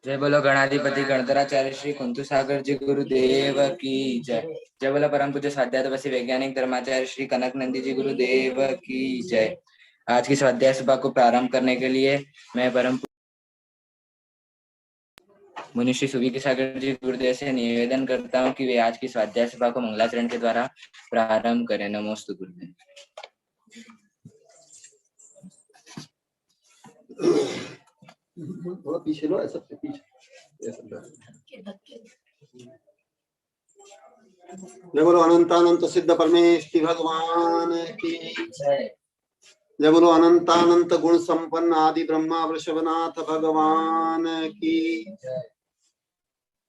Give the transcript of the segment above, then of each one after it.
जय बोलो गणाधिपति गणधराचार्य श्री कुंतु सागर जी गुरुदेव की जय। जय बोलो परम पूज्य स्वाध्याय वैज्ञानिक धर्माचार्य श्री कनक नंदी जी गुरुदेव की जय। आज की स्वाध्याय सभा को प्रारंभ करने के लिए मैं परम मुनि श्री सुविकी सागर जी गुरुदेव से निवेदन करता हूँ कि वे आज की स्वाध्याय सभा को मंगलाचरण के द्वारा प्रारंभ करें। नमोस्तु गुरुदेव। थोड़ा पीछे लो, ऐसा पीछे। जय बोलो अनंतानंत सिद्ध परमेष्टि भगवान की जय। जय बोलो अनंतानंत गुण संपन्न आदि ब्रह्मा वृषभनाथ भगवान की जय।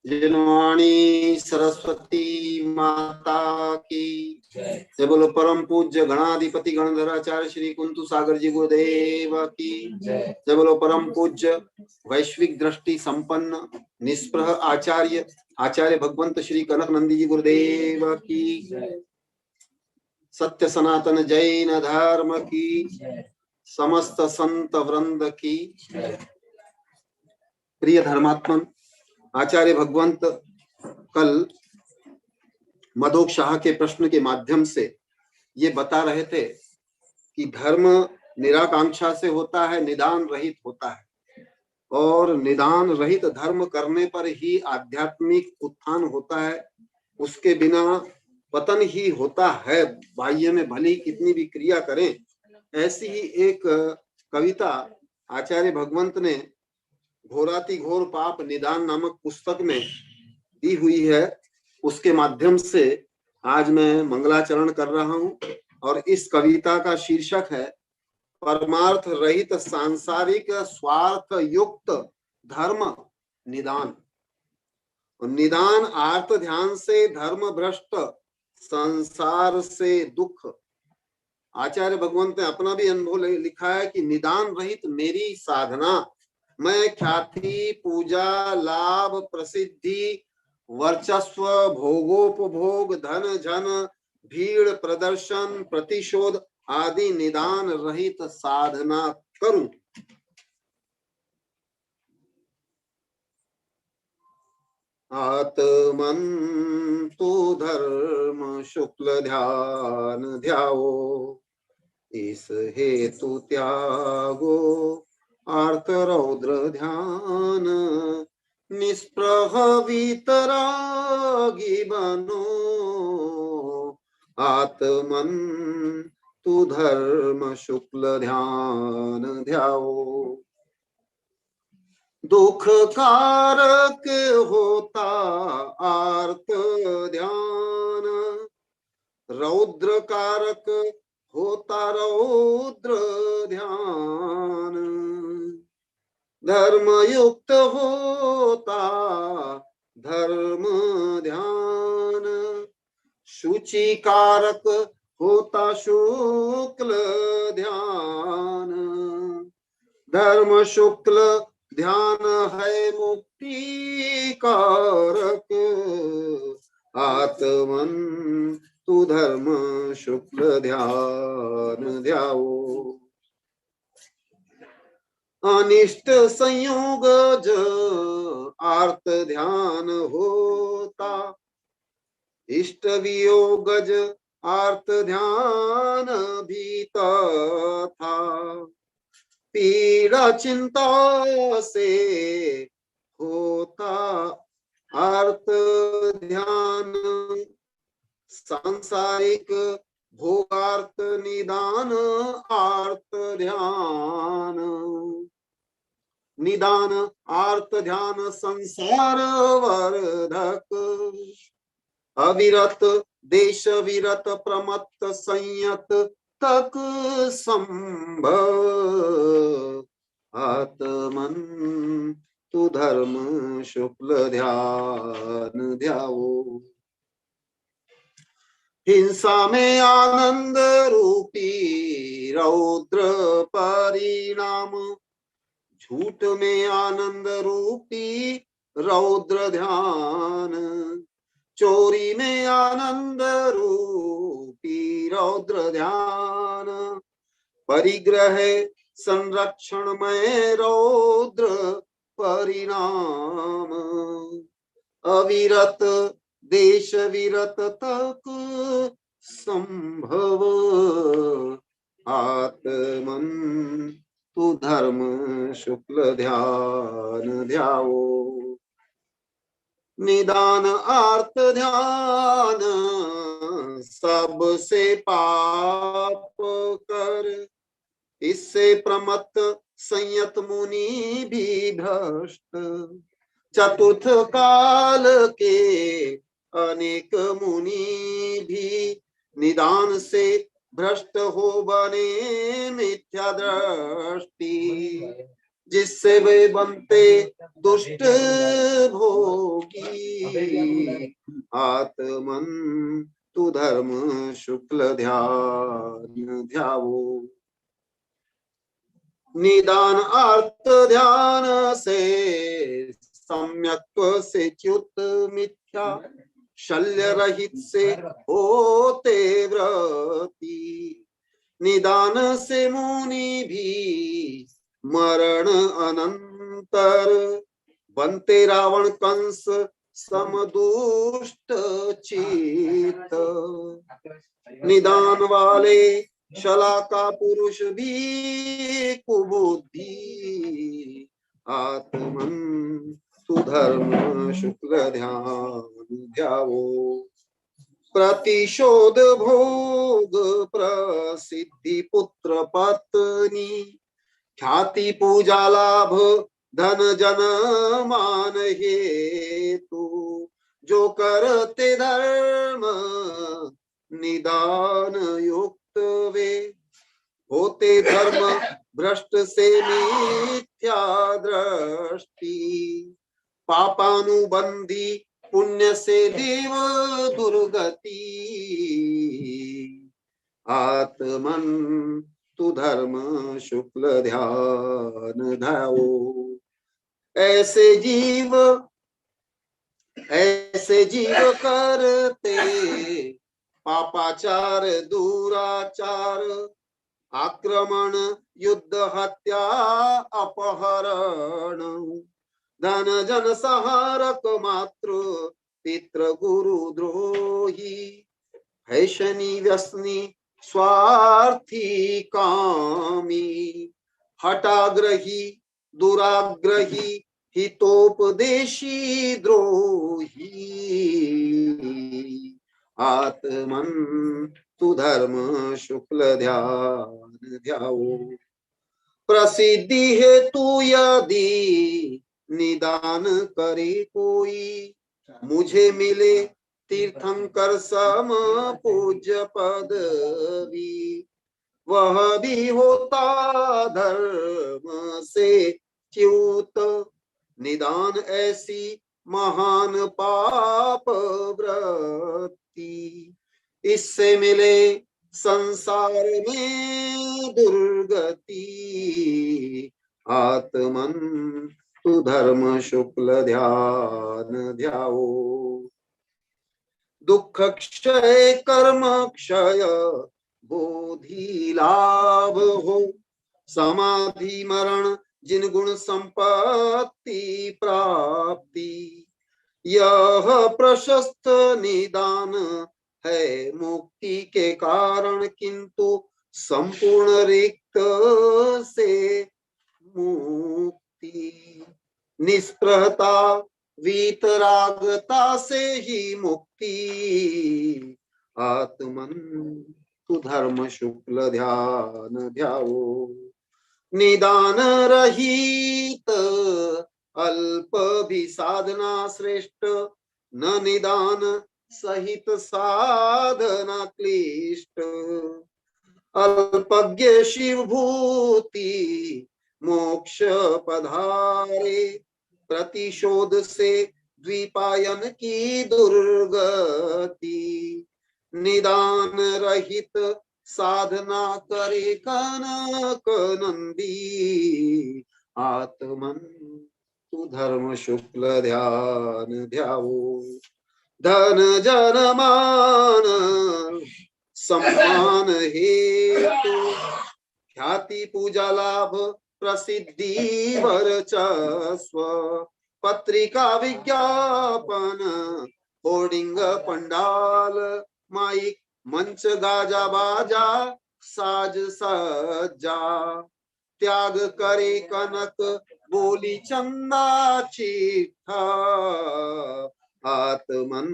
जिनवाणी सरस्वती माता की जय। जय बोलो परम पूज्य गणाधिपति गणधराचार्य श्री कुंतु सागर जी गुरुदेव की जय। जय बोलो परम पूज्य वैश्विक दृष्टि संपन्न निष्प्रह आचार्य भगवंत श्री कनक नंदी जी गुरुदेव की जय। सत्य सनातन जैन धर्म की जय। समस्त संत वृंद की जय। प्रिय धर्मात्मन, आचार्य भगवंत कल मधोक शाह के प्रश्न के माध्यम से ये बता रहे थे कि धर्म निराकांक्षा से होता है, निदान रहित होता है, और निदान रहित धर्म करने पर ही आध्यात्मिक उत्थान होता है, उसके बिना पतन ही होता है। बाह्य में भली कितनी भी क्रिया करें। ऐसी ही एक कविता आचार्य भगवंत ने घोराति घोर पाप निदान नामक पुस्तक में दी हुई है। उसके माध्यम से आज मैं मंगलाचरण कर रहा हूं और इस कविता का शीर्षक है परमार्थ रहित सांसारिक स्वार्थ युक्त धर्म निदान। निदान आर्त ध्यान से धर्म भ्रष्ट संसार से दुख। आचार्य भगवंत ने अपना भी अनुभव लिखा है कि निदान रहित मेरी साधना, मैं ख्याति पूजा लाभ प्रसिद्धि वर्चस्व भोगोपभोग धन जन भीड़ प्रदर्शन प्रतिशोध आदि निदान रहित साधना करूं। आत्मन तु धर्म शुक्ल ध्यान ध्याओ, इस हेतु त्यागो आर्त रौद्र ध्यान, निष्प्रह वीतरागी बनो, आत्मन तु धर्म शुक्ल ध्यान ध्याओ। दुख कारक होता आर्त ध्यान, रौद्र कारक होता रौद्र ध्यान, धर्म युक्त होता धर्म ध्यान, शुचि कारक होता शुक्ल ध्यान, धर्म शुक्ल ध्यान है मुक्ति कारक, आत्मन तु धर्म शुक्ल ध्यान ध्याओ। अनिष्ट संयोगज आर्त ध्यान होता, इष्ट वियोगज आर्त ध्यान भी था, पीड़ा चिंता से होता आर्त ध्यान, सांसारिक भोगार्थ निदान आर्त ध्यान, निदान आर्त ध्यान संसार वर्धक, अविरत देश विरत प्रमत्त संयत तक संभव, आत्मन तु धर्म शुक्ल ध्यान ध्याओ। हिंसा में आनंद रूपी रौद्र परिणाम, झूठ में आनंद रूपी रौद्र ध्यान, चोरी में आनंद रूपी रौद्र ध्यान, परिग्रह संरक्षण में रौद्र परिणाम। अविरत देश विरत तक संभव, आत्मन तू धर्म शुक्ल ध्यान ध्याओ। निदान आर्त ध्यान सबसे पाप कर, इससे प्रमत्त संयत मुनि भी भ्रष्ट। चतुर्थ काल के अनेक मुनि भी निदान से भ्रष्ट हो बने मिथ्या दृष्टि, जिससे वे बनते दुष्ट भोगी। आत्मन तू धर्म शुक्ल ध्यान ध्याओ। निदान अर्थ ध्यान से सम्यक से च्युत मिथ्या, शल्य रहित से होते व्रती। निदान से मुनि भी मरण अनंतर, बनते रावण कंस समदुष्ट चित। निदान वाले शला का पुरुष भी कुबुद्धि, आत्मन तू धर्म शुक्ल ध्यान ध्याओ। प्रतिशोध भोग प्रसिद्धि पुत्र पत्नी, ख्याति पूजा लाभ धन जन मान हेतु। जो करते धर्म निदान युक्त वे, होते धर्म भ्रष्ट से मिथ्या दृष्टि। पापानुबंधी पुण्य से देव दुर्गति, आत्मन तू धर्म शुक्ल ध्यान ध्याओ। ऐसे जीव करते पापाचार दुराचार, आक्रमण युद्ध हत्या अपहरण। धन जन संहारक मातृ पितृ गुरु द्रोही, हैशनी व्यसनी स्वार्थी कामी। हठाग्रही दुराग्रही हितोपदेशी द्रोही, आत्मन तू धर्म शुक्ल ध्यान ध्याओ। प्रसिद्धि हेतु यदि निदान करे कोई, मुझे मिले तीर्थंकर सम पूज्य पदवी। वह भी होता धर्म से च्युत, निदान ऐसी महान पाप वृत्ति। इससे मिले संसार में दुर्गति, आत्मन तू धर्म शुक्ल ध्यान ध्याओ। दुख क्षय कर्म क्षय बोधि लाभ हो, समाधि मरण जिन गुण संपत्ति प्राप्ति। यह प्रशस्त निदान है मुक्ति के कारण, किंतु संपूर्ण रिक्त से मुक्ति। निस्पृहता वीतरागता से ही मुक्ति, आत्मन तू धर्म शुक्ल ध्यान ध्याओ। निदान रहित अल्प भी साधना श्रेष्ठ, न निदान सहित साधना क्लिष्ट। अल्पज्ञ शिव भूति मोक्ष पधारे, प्रतिशोध से द्विपायन की दुर्गति। निदान रहित साधना करे कनक नंदी, आत्मन तू धर्म शुक्ल ध्यान ध्याओ। धन जन मान सम्मान हेतु, ख्याति पूजा लाभ प्रसिद्धि वर्चस्व पत्रिका विज्ञापन होर्डिंग पंडाल माइक मंच गाजा बाजा साज सज्जा त्याग करे कनक बोली चंदा चिट्ठा आत्मन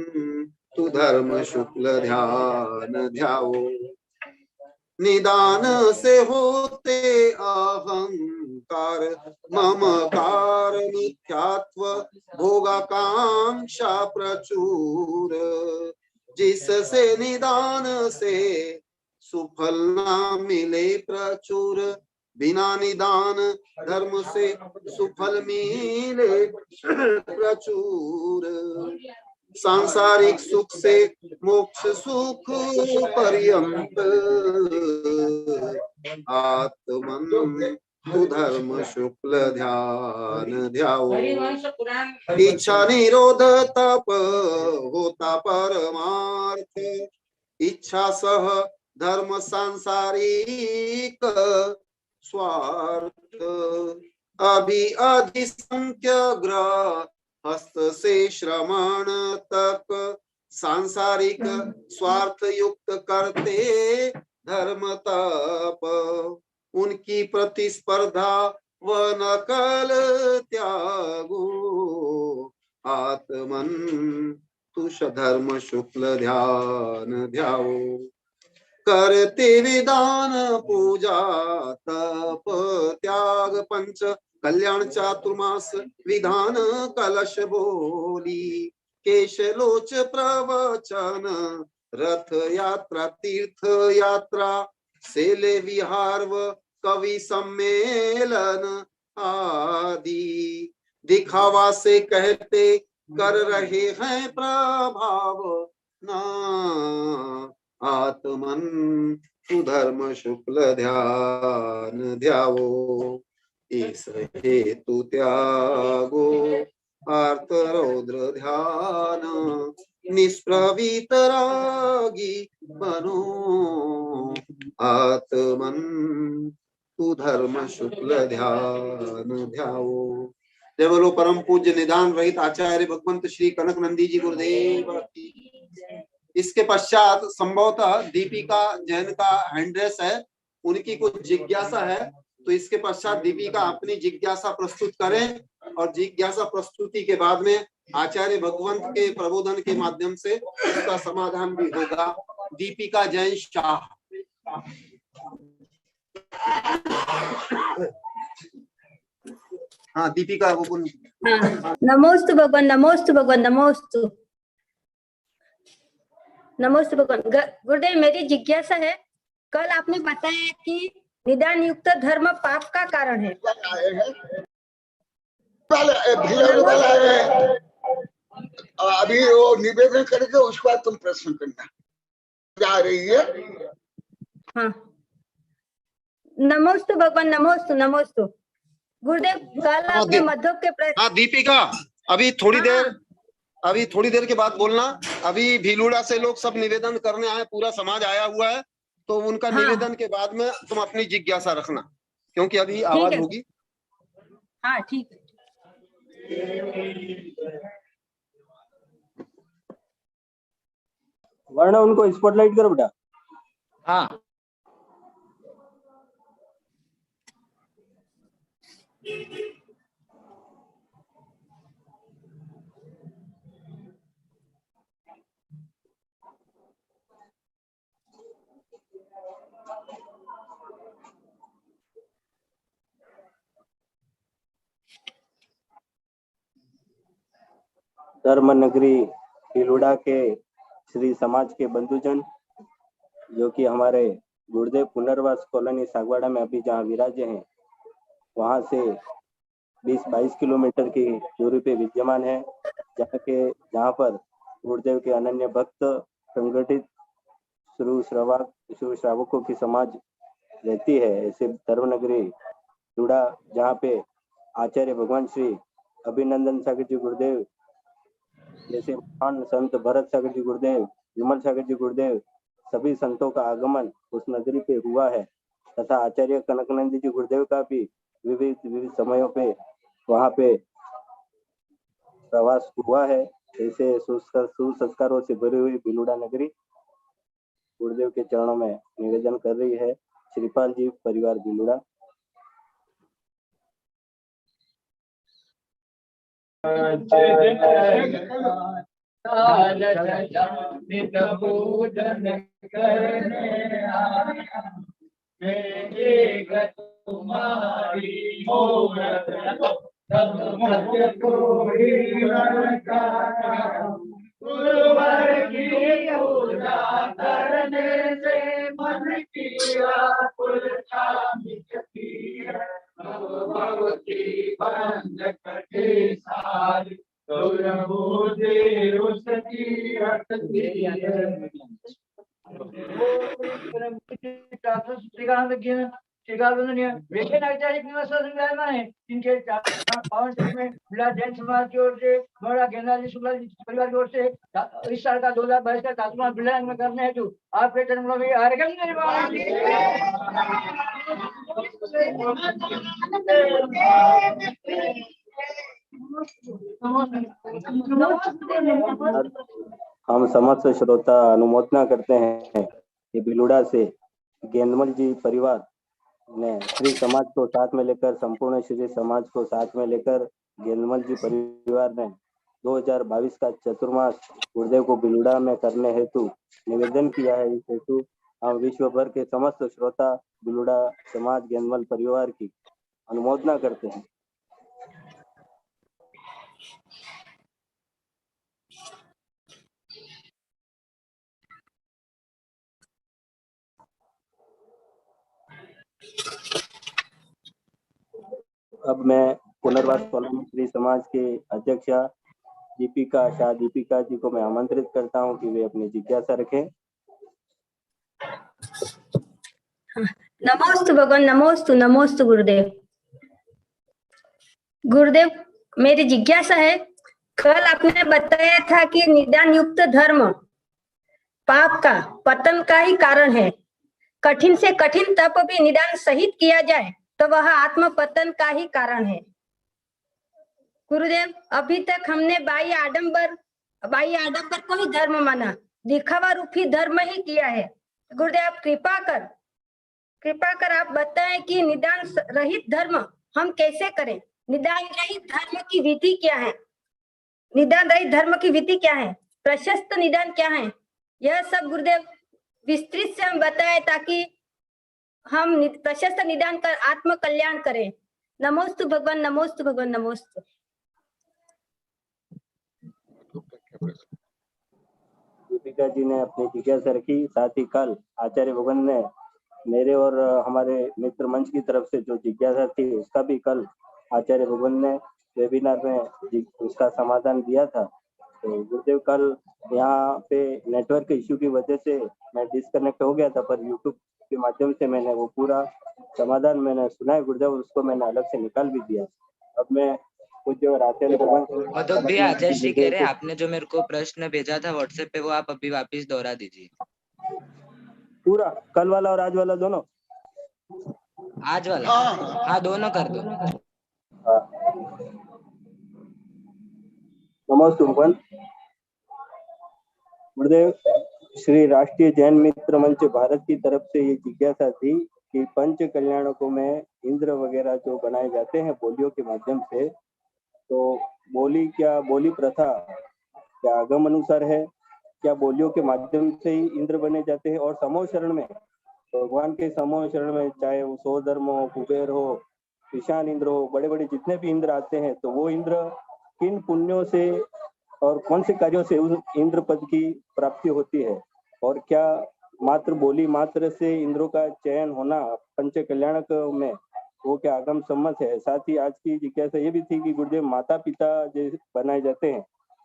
तू धर्म शुक्ल ध्यान ध्याओ निदान से होते अहंकार ममकार मिथ्यात्व भोगाकांक्षा प्रचुर जिससे निदान से सुफल न मिले प्रचुर बिना निदान धर्म से सुफल मिले प्रचुर सांसारिक सुख से मोक्ष सुख पर्यंत आत्मन तु धर्म शुक्ल ध्यान ध्याओ इच्छा निरोध तप होता परमार्थ इच्छा सह धर्म सांसारिक स्वार्थ अभी अधिसंख्य ग्रह हस्त से श्रमण तक सांसारिक स्वार्थ युक्त करते धर्म तप उनकी प्रतिस्पर्धा व नकल त्यागो आत्मन तुष धर्म शुक्ल ध्यान ध्याओ करते विधान पूजा तप त्याग पंच कल्याण चातुर्मास विधान कलश बोली केशलोच प्रवचन रथ यात्रा तीर्थ यात्रा सेले विहार व कवि सम्मेलन आदि दिखावा से कहते कर रहे हैं प्रभाव ना आत्मन तु धर्म शुक्ल ध्यान ध्याओ इस हेतु त्यागो आर्त रौद्र ध्यान निष्प्रवीत रागी बनो आत्मन तु धर्म शुक्ल ध्यान ध्याओ। जय बोलो परम पूज्य निदान रहित आचार्य भगवंत श्री कनक नंदी जी गुरुदेव की। इसके पश्चात संभवतः दीपिका जैन का हैंड्रेस है, उनकी कुछ जिज्ञासा है, तो इसके पश्चात दीपिका अपनी जिज्ञासा प्रस्तुत करें और जिज्ञासा प्रस्तुति के बाद में आचार्य भगवंत के प्रबोधन के माध्यम से उसका समाधान भी होगा। दीपिका जैन शाह। हाँ दीपिका वो नमोस्तु भगवान नमोस्तु भगवान नमोस्तु नमोस्तु भगवान। गुरुदेव मेरी जिज्ञासा है, कल आपने बताया कि निदान युक्त धर्म पाप का कारण है। अभी वो निवेदन करके उसके बाद तुम प्रश्न करना क्या रही है। हाँ नमोस्तु भगवान नमोस्तु नमोस्तु। गुरुदेव कल आपने मध्य के प्रश्न। हाँ दीपिका अभी थोड़ी देर के बाद बोलना। अभी भीलुड़ा से लोग सब निवेदन करने आए, पूरा समाज आया हुआ है, तो उनका निवेदन के बाद में तुम अपनी जिज्ञासा रखना, क्योंकि अभी आवाज होगी। हाँ ठीक है। वरना उनको स्पॉटलाइट करो बेटा। हाँ धर्म नगरी भीलुड़ा के श्री समाज के बंधुजन, जो कि हमारे गुरुदेव पुनर्वास कॉलोनी सागवाड़ा में अभी जहाँ विराजे हैं, वहाँ से 20-22 किलोमीटर की दूरी पे विद्यमान है, जहाँ पर गुरुदेव के अनन्य भक्त संगठित श्रू श्रावकों की समाज रहती है। ऐसे धर्मनगरी भीलुड़ा, जहाँ पे आचार्य भगवान श्री अभिनंदन सागर जी गुरुदेव जैसे महान संत भरत सागर जी गुरुदेव, विमल सागर जी गुरुदेव, सभी संतों का आगमन उस नगरी पे हुआ है, तथा आचार्य कनकनंदी जी गुरुदेव का भी विविध समयों पे वहाँ पे प्रवास हुआ है। ऐसे सुसंस्कारों से भरी हुई भिलुड़ा नगरी गुरुदेव के चरणों में निवेदन कर रही है। श्रीपाल जी परिवार भिलुड़ा। इनके पावन चरण में जिला जैन समाज की ओर से बड़ा गेंदा जी शुक्ला जी परिवार की ओर से इस साल का 2022 का तात्मा बिल्ला में करने हेतु आपके चरणों में आर्गन निर्माण हम समस्त श्रोता अनुमोदना करते हैं कि भिलुड़ा से गेंदमल जी परिवार ने श्री समाज को साथ में लेकर संपूर्ण श्री समाज को साथ में लेकर गेंदमल जी परिवार ने 2022 का चतुर्मास गुरुदेव को भिलुड़ा में करने हेतु निवेदन किया है। इस हेतु हम विश्व भर के समस्त श्रोता भिलुड़ा समाज गेंदमल परिवार की अनुमोदना करते हैं। अब मैं पुनर्वास कॉलोनी श्री समाज के अध्यक्षा दीपिका शाह दीपिका जी को मैं आमंत्रित करता हूं कि वे अपनी जिज्ञासा रखें। नमोस्तु भगवान, नमोस्तु नमोस्तु गुरुदेव। गुरुदेव, मेरी जिज्ञासा है, कल आपने बताया था कि निदान युक्त धर्म पाप का पतन का ही कारण है। कठिन से कठिन तप भी निदान सहित किया जाए तो वह आत्म पतन का ही कारण है। गुरुदेव, अभी तक हमने बाह्य आडंबर को ही धर्म माना, दिखावा रूपी धर्म ही किया है। गुरुदेव, आप कृपा कर आप बताएं कि निदान रहित धर्म हम कैसे करें। निदान रहित धर्म की विधि क्या है? निदान रहित धर्म की विधि क्या है? प्रशस्त निदान क्या है? यह सब गुरुदेव विस्तृत से हम बताएं ताकि हम प्रशस्त निदान कर आत्म कल्याण करें। नमोस्तु भगवान, नमोस्तु भगवान, नमोस्तु। दीपिका जी ने अपनी जिज्ञासा रखी। साथ ही कल आचार्य भगवान ने मेरे और हमारे मित्र मंच की तरफ से जो जिज्ञासा थी उसका भी कल आचार्य भगवान ने वेबिनार में उसका समाधान दिया था। तो गुरुदेव, कल यहाँ पे नेटवर्क इश्यू की वजह से मैं डिस्कनेक्ट हो गया था, पर यूट्यूब के माध्यम से मैंने वो पूरा समाधान मैंने सुना है गुरुदेव, उसको मैंने अलग से निकाल भी दिया। अब मैं पूज्य और आचार्य भगवान तो भी आचार्य श्री कह रहे हैं, आपने जो मेरे को प्रश्न भेजा था व्हाट्सएप पे वो आप अभी वापस दोहरा दीजिए। पूरा कल वाला और आज वाला दोनों? आज वाला? हाँ, दोनों कर दो। नमस्ते भगवान। गुरुदेव, श्री राष्ट्रीय जैन मित्र मंच भारत की तरफ से ये जिज्ञासा थी कि पंच कल्याणकों में इंद्र वगैरह जो बनाए जाते हैं बोलियों के माध्यम से, तो बोली प्रथा क्या आगम अनुसार है? क्या बोलियों के माध्यम से ही इंद्र बने जाते हैं? और समूह शरण में भगवान के समूह शरण में चाहे वो सोधर्म हो, कुबेर हो, ईशान इंद्र हो, बड़े बड़े जितने भी इंद्र आते हैं, तो वो इंद्र किन पुण्यों से और कौन से कार्यों से उस इंद्र पद की प्राप्ति होती है? और क्या मात्र बोली मात्र से इंद्रों का चयन होना पंच कल्याणक में वो क्या आगम सम्मत है? साथ ही आज की जिज्ञासा ये भी थी कि गुरुदेव माता पिता जो बनाए जाते हैं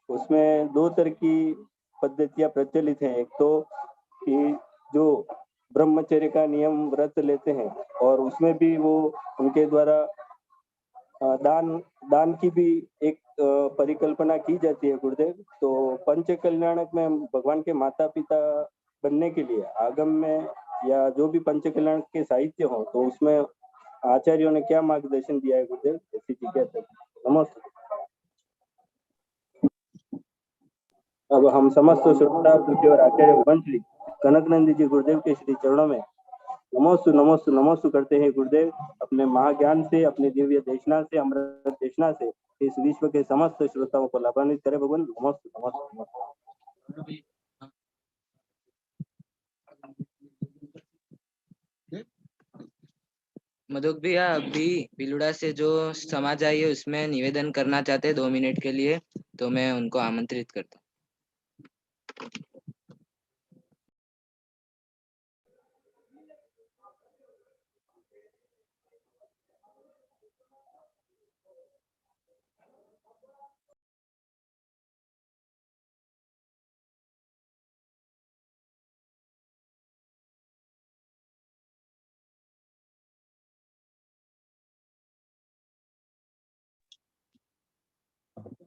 उसमें दो तरह की पद्धतियां प्रचलित हैं। एक तो कि जो ब्रह्मचर्य का नियम व्रत लेते हैं और उसमें भी वो उनके द्वारा दान की भी एक परिकल्पना की जाती है गुरुदेव। तो पंच कल्याणक में भगवान के माता पिता बनने के लिए आगम में या जो भी पंच कल्याण के साहित्य हो तो उसमें आचार्यों ने क्या मार्गदर्शन दिया है गुरुदेव, ऐसी जिज्ञासा। नमस्ते। अब हम समस्त श्रोता पूज्य और आचार्य वंश कनकनंदी जी गुरुदेव के श्री चरणों में नमोस्तु नमोस्तु नमोस्तु करते हैं। गुरुदेव अपने महाज्ञान से, अपनी दिव्य देशना से, अमृत देशना से इस विश्व के समस्त श्रोताओं को लाभान्वित करे। भगवान नमोस्तु नमोस्तु नमोस्तु। मधुक भैया अभी बिलुड़ा से जो समाज आई है उसमें निवेदन करना चाहते हैं 2 मिनट के लिए, तो मैं उनको आमंत्रित करता हूँ।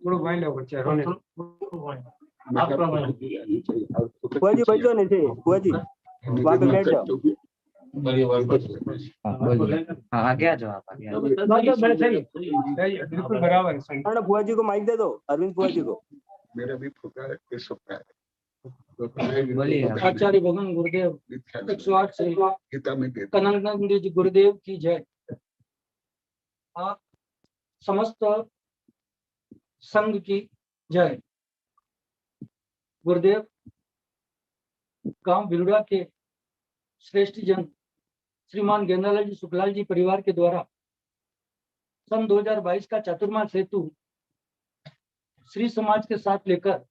बुआ जी बैठ जाओ नीचे, बुआ जी वहाँ पे बैठ जाओ। हाँ आगे आ जाओ, आप आगे आ जाओ। बिल्कुल बराबर है, सही। अरे बुआ जी को माइक दे दो, अरविंद बुआ जी को। मेरा भी फुकरा है, ये सब है। बोलिए। आचार्य भगवान गुरुदेव 108 से गीता में देता कनकनंदी जी गुरुदेव की जय। आप समस्त संघ की जय। गुरुदेव गांव बिलुड़ा के श्रेष्ठ जन श्रीमान गेंदालाल जी सुखलाल जी परिवार के द्वारा सन 2022 का चातुर्मास हेतु श्री समाज के साथ लेकर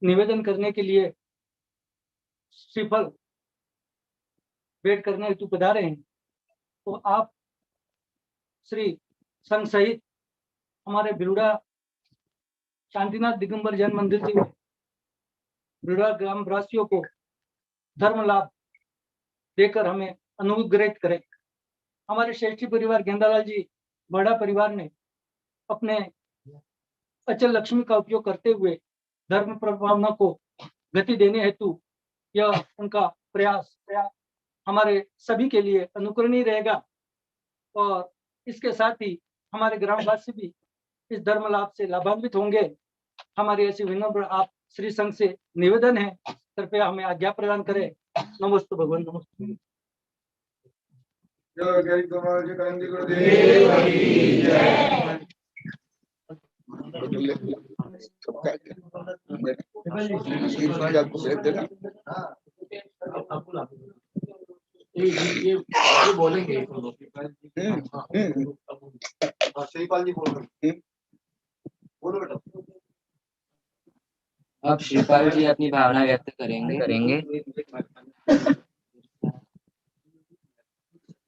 निवेदन करने के लिए श्रीफल भेंट करने हेतु पधारे हैं। तो आप श्री संघ सहित हमारे बिलुड़ा शांतिनाथ दिगंबर जैन मंदिर से बिलुड़ा ग्राम वासियों को धर्म लाभ देकर हमें अनुग्रहित करें। हमारे श्रेष्ठी परिवार गेंदालाल जी बड़ा परिवार ने अपने अचल लक्ष्मी का उपयोग करते हुए धर्म प्रभावना को गति देने हेतु यह उनका प्रयास हमारे सभी के लिए अनुकरणीय रहेगा और इसके साथ ही हमारे ग्रामवासी भी इस धर्म लाभ से लाभान्वित होंगे। हमारी ऐसी विनम्र आप श्री संघ से निवेदन है, कृपया हमें आज्ञा प्रदान करें। नमस्ते भगवान, नमस्ते। ये बोलेंगे श्रीपाल जी बोल रहे हैं, बोलो बेटा। अब श्रीपाल जी अपनी भावना व्यक्त करेंगे।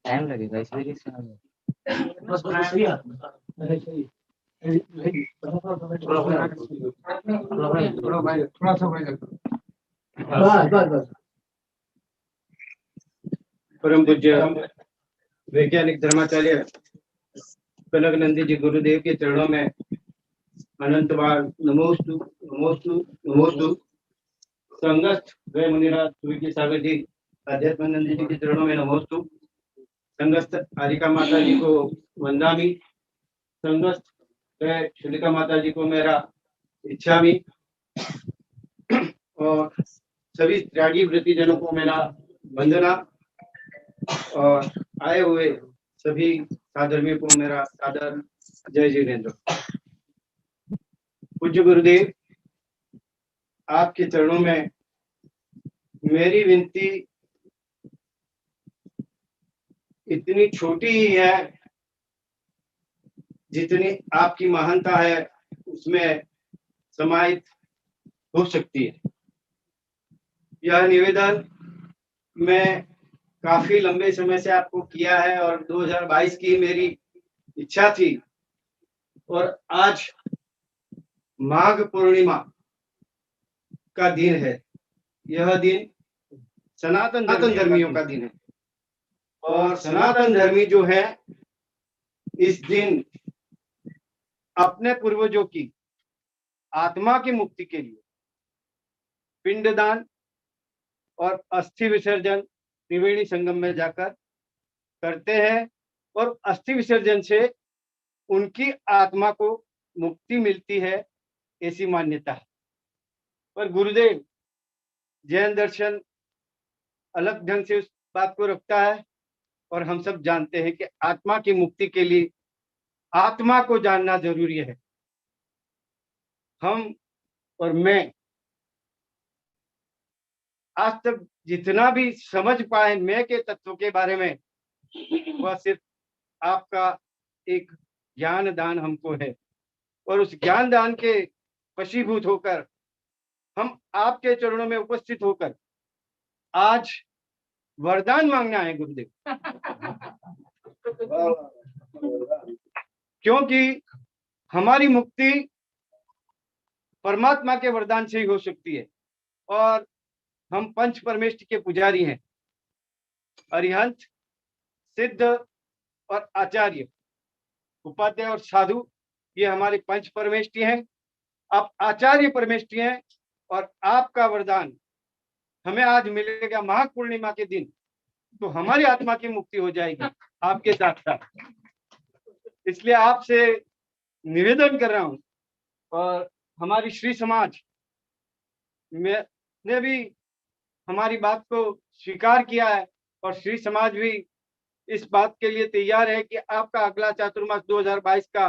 टाइम लगेगा इस वजह से। थोड़ा सा परम पूज्य वैज्ञानिक धर्माचार्य कनकनंदी जी गुरुदेव के चरणों में अनंत बार नमोस्तु नमोस्तु नमोस्तु। संगस्थ वे मुनिराज सूर्य सागर जी आध्यात्मानंद जी के चरणों में नमोस्तु। संगस्थ आरिका माता जी को वंदामी। संगस्थ वे शुलिका माता जी को मेरा इच्छामी। और सभी त्यागी वृत्ति जनों को मेरा वंदना। और आए हुए सभी साधर्मियों को मेरा सादर जय जिनेन्द्र। पूज्य गुरुदेव, आपके चरणों में मेरी विनती इतनी छोटी ही है जितनी आपकी महानता है उसमें समाहित हो सकती है। यह निवेदन मैं काफी लंबे समय से आपको किया है और 2022 की मेरी इच्छा थी। और आज माघ पूर्णिमा का दिन है। यह दिन सनातन धर्मियों का दिन है और सनातन धर्मी जो है इस दिन अपने पूर्वजों की आत्मा की मुक्ति के लिए पिंडदान और अस्थि विसर्जन त्रिवेणी संगम में जाकर करते हैं और अस्थि विसर्जन से उनकी आत्मा को मुक्ति मिलती है, ऐसी मान्यता है। पर गुरुदेव जैन दर्शन अलग ढंग से उस बात को रखता है और हम सब जानते हैं कि आत्मा की मुक्ति के लिए आत्मा को जानना जरूरी है। हम और मैं आज तक जितना भी समझ पाए मैं के तत्व के बारे में, वह सिर्फ आपका एक ज्ञान दान हमको है, और उस ज्ञान दान के वशीभूत होकर हम आपके चरणों में उपस्थित होकर आज वरदान मांगना है गुरुदेव। क्योंकि हमारी मुक्ति परमात्मा के वरदान से ही हो सकती है, और हम पंच परमेष्टि के पुजारी हैं, अरिहंत, सिद्ध और आचार्य, उपाध्याय और साधु, ये हमारे पंच परमेष्टि हैं। आप आचार्य परमेष्टि हैं और आपका वरदान हमें आज मिलेगा महापूर्णिमा के दिन, तो हमारी आत्मा की मुक्ति हो जाएगी आपके साथ साथ। इसलिए आपसे निवेदन कर रहा हूं, और हमारी श्री समाज ने भी हमारी बात को स्वीकार किया है, और श्री समाज भी इस बात के लिए तैयार है कि आपका अगला चातुर्मास 2022 का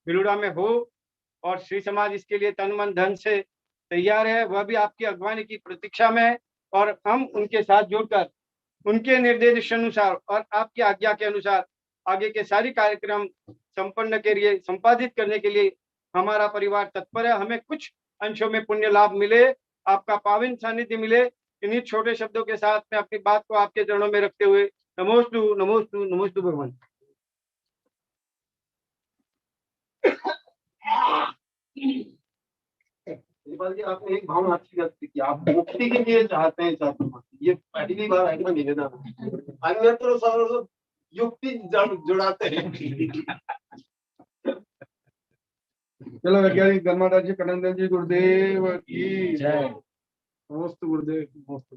भिलुड़ा में हो, और श्री समाज इसके लिए तन मन धन से तैयार है। वह भी आपकी अगवानी की प्रतीक्षा में है, और हम उनके साथ जुड़कर उनके निर्देश अनुसार और आपकी आज्ञा के अनुसार आगे के सारी कार्यक्रम संपन्न के लिए, संपादित करने के लिए हमारा परिवार तत्पर है। हमें कुछ अंशों में पुण्य लाभ मिले, आपका पावन सानिध्य मिले। इन्हीं छोटे शब्दों के साथ मैं अपनी बात को आपके चरणों में रखते हुए नमोस्तु नमोस्तु नमोस्तु भगवान। जी आपने एक भावना अच्छी व्यक्त की, आप मुक्ति के लिए चाहते हैं चातुर्मास, ये पहली बार है कि निवेदन अन्यत्र सब युक्ति जुड़ाते हैं। चलो वैज्ञानिक धर्माराज जी, कनंदन जी, गुरुदेव की जय। नमस्ते गुरुदेव, नमस्ते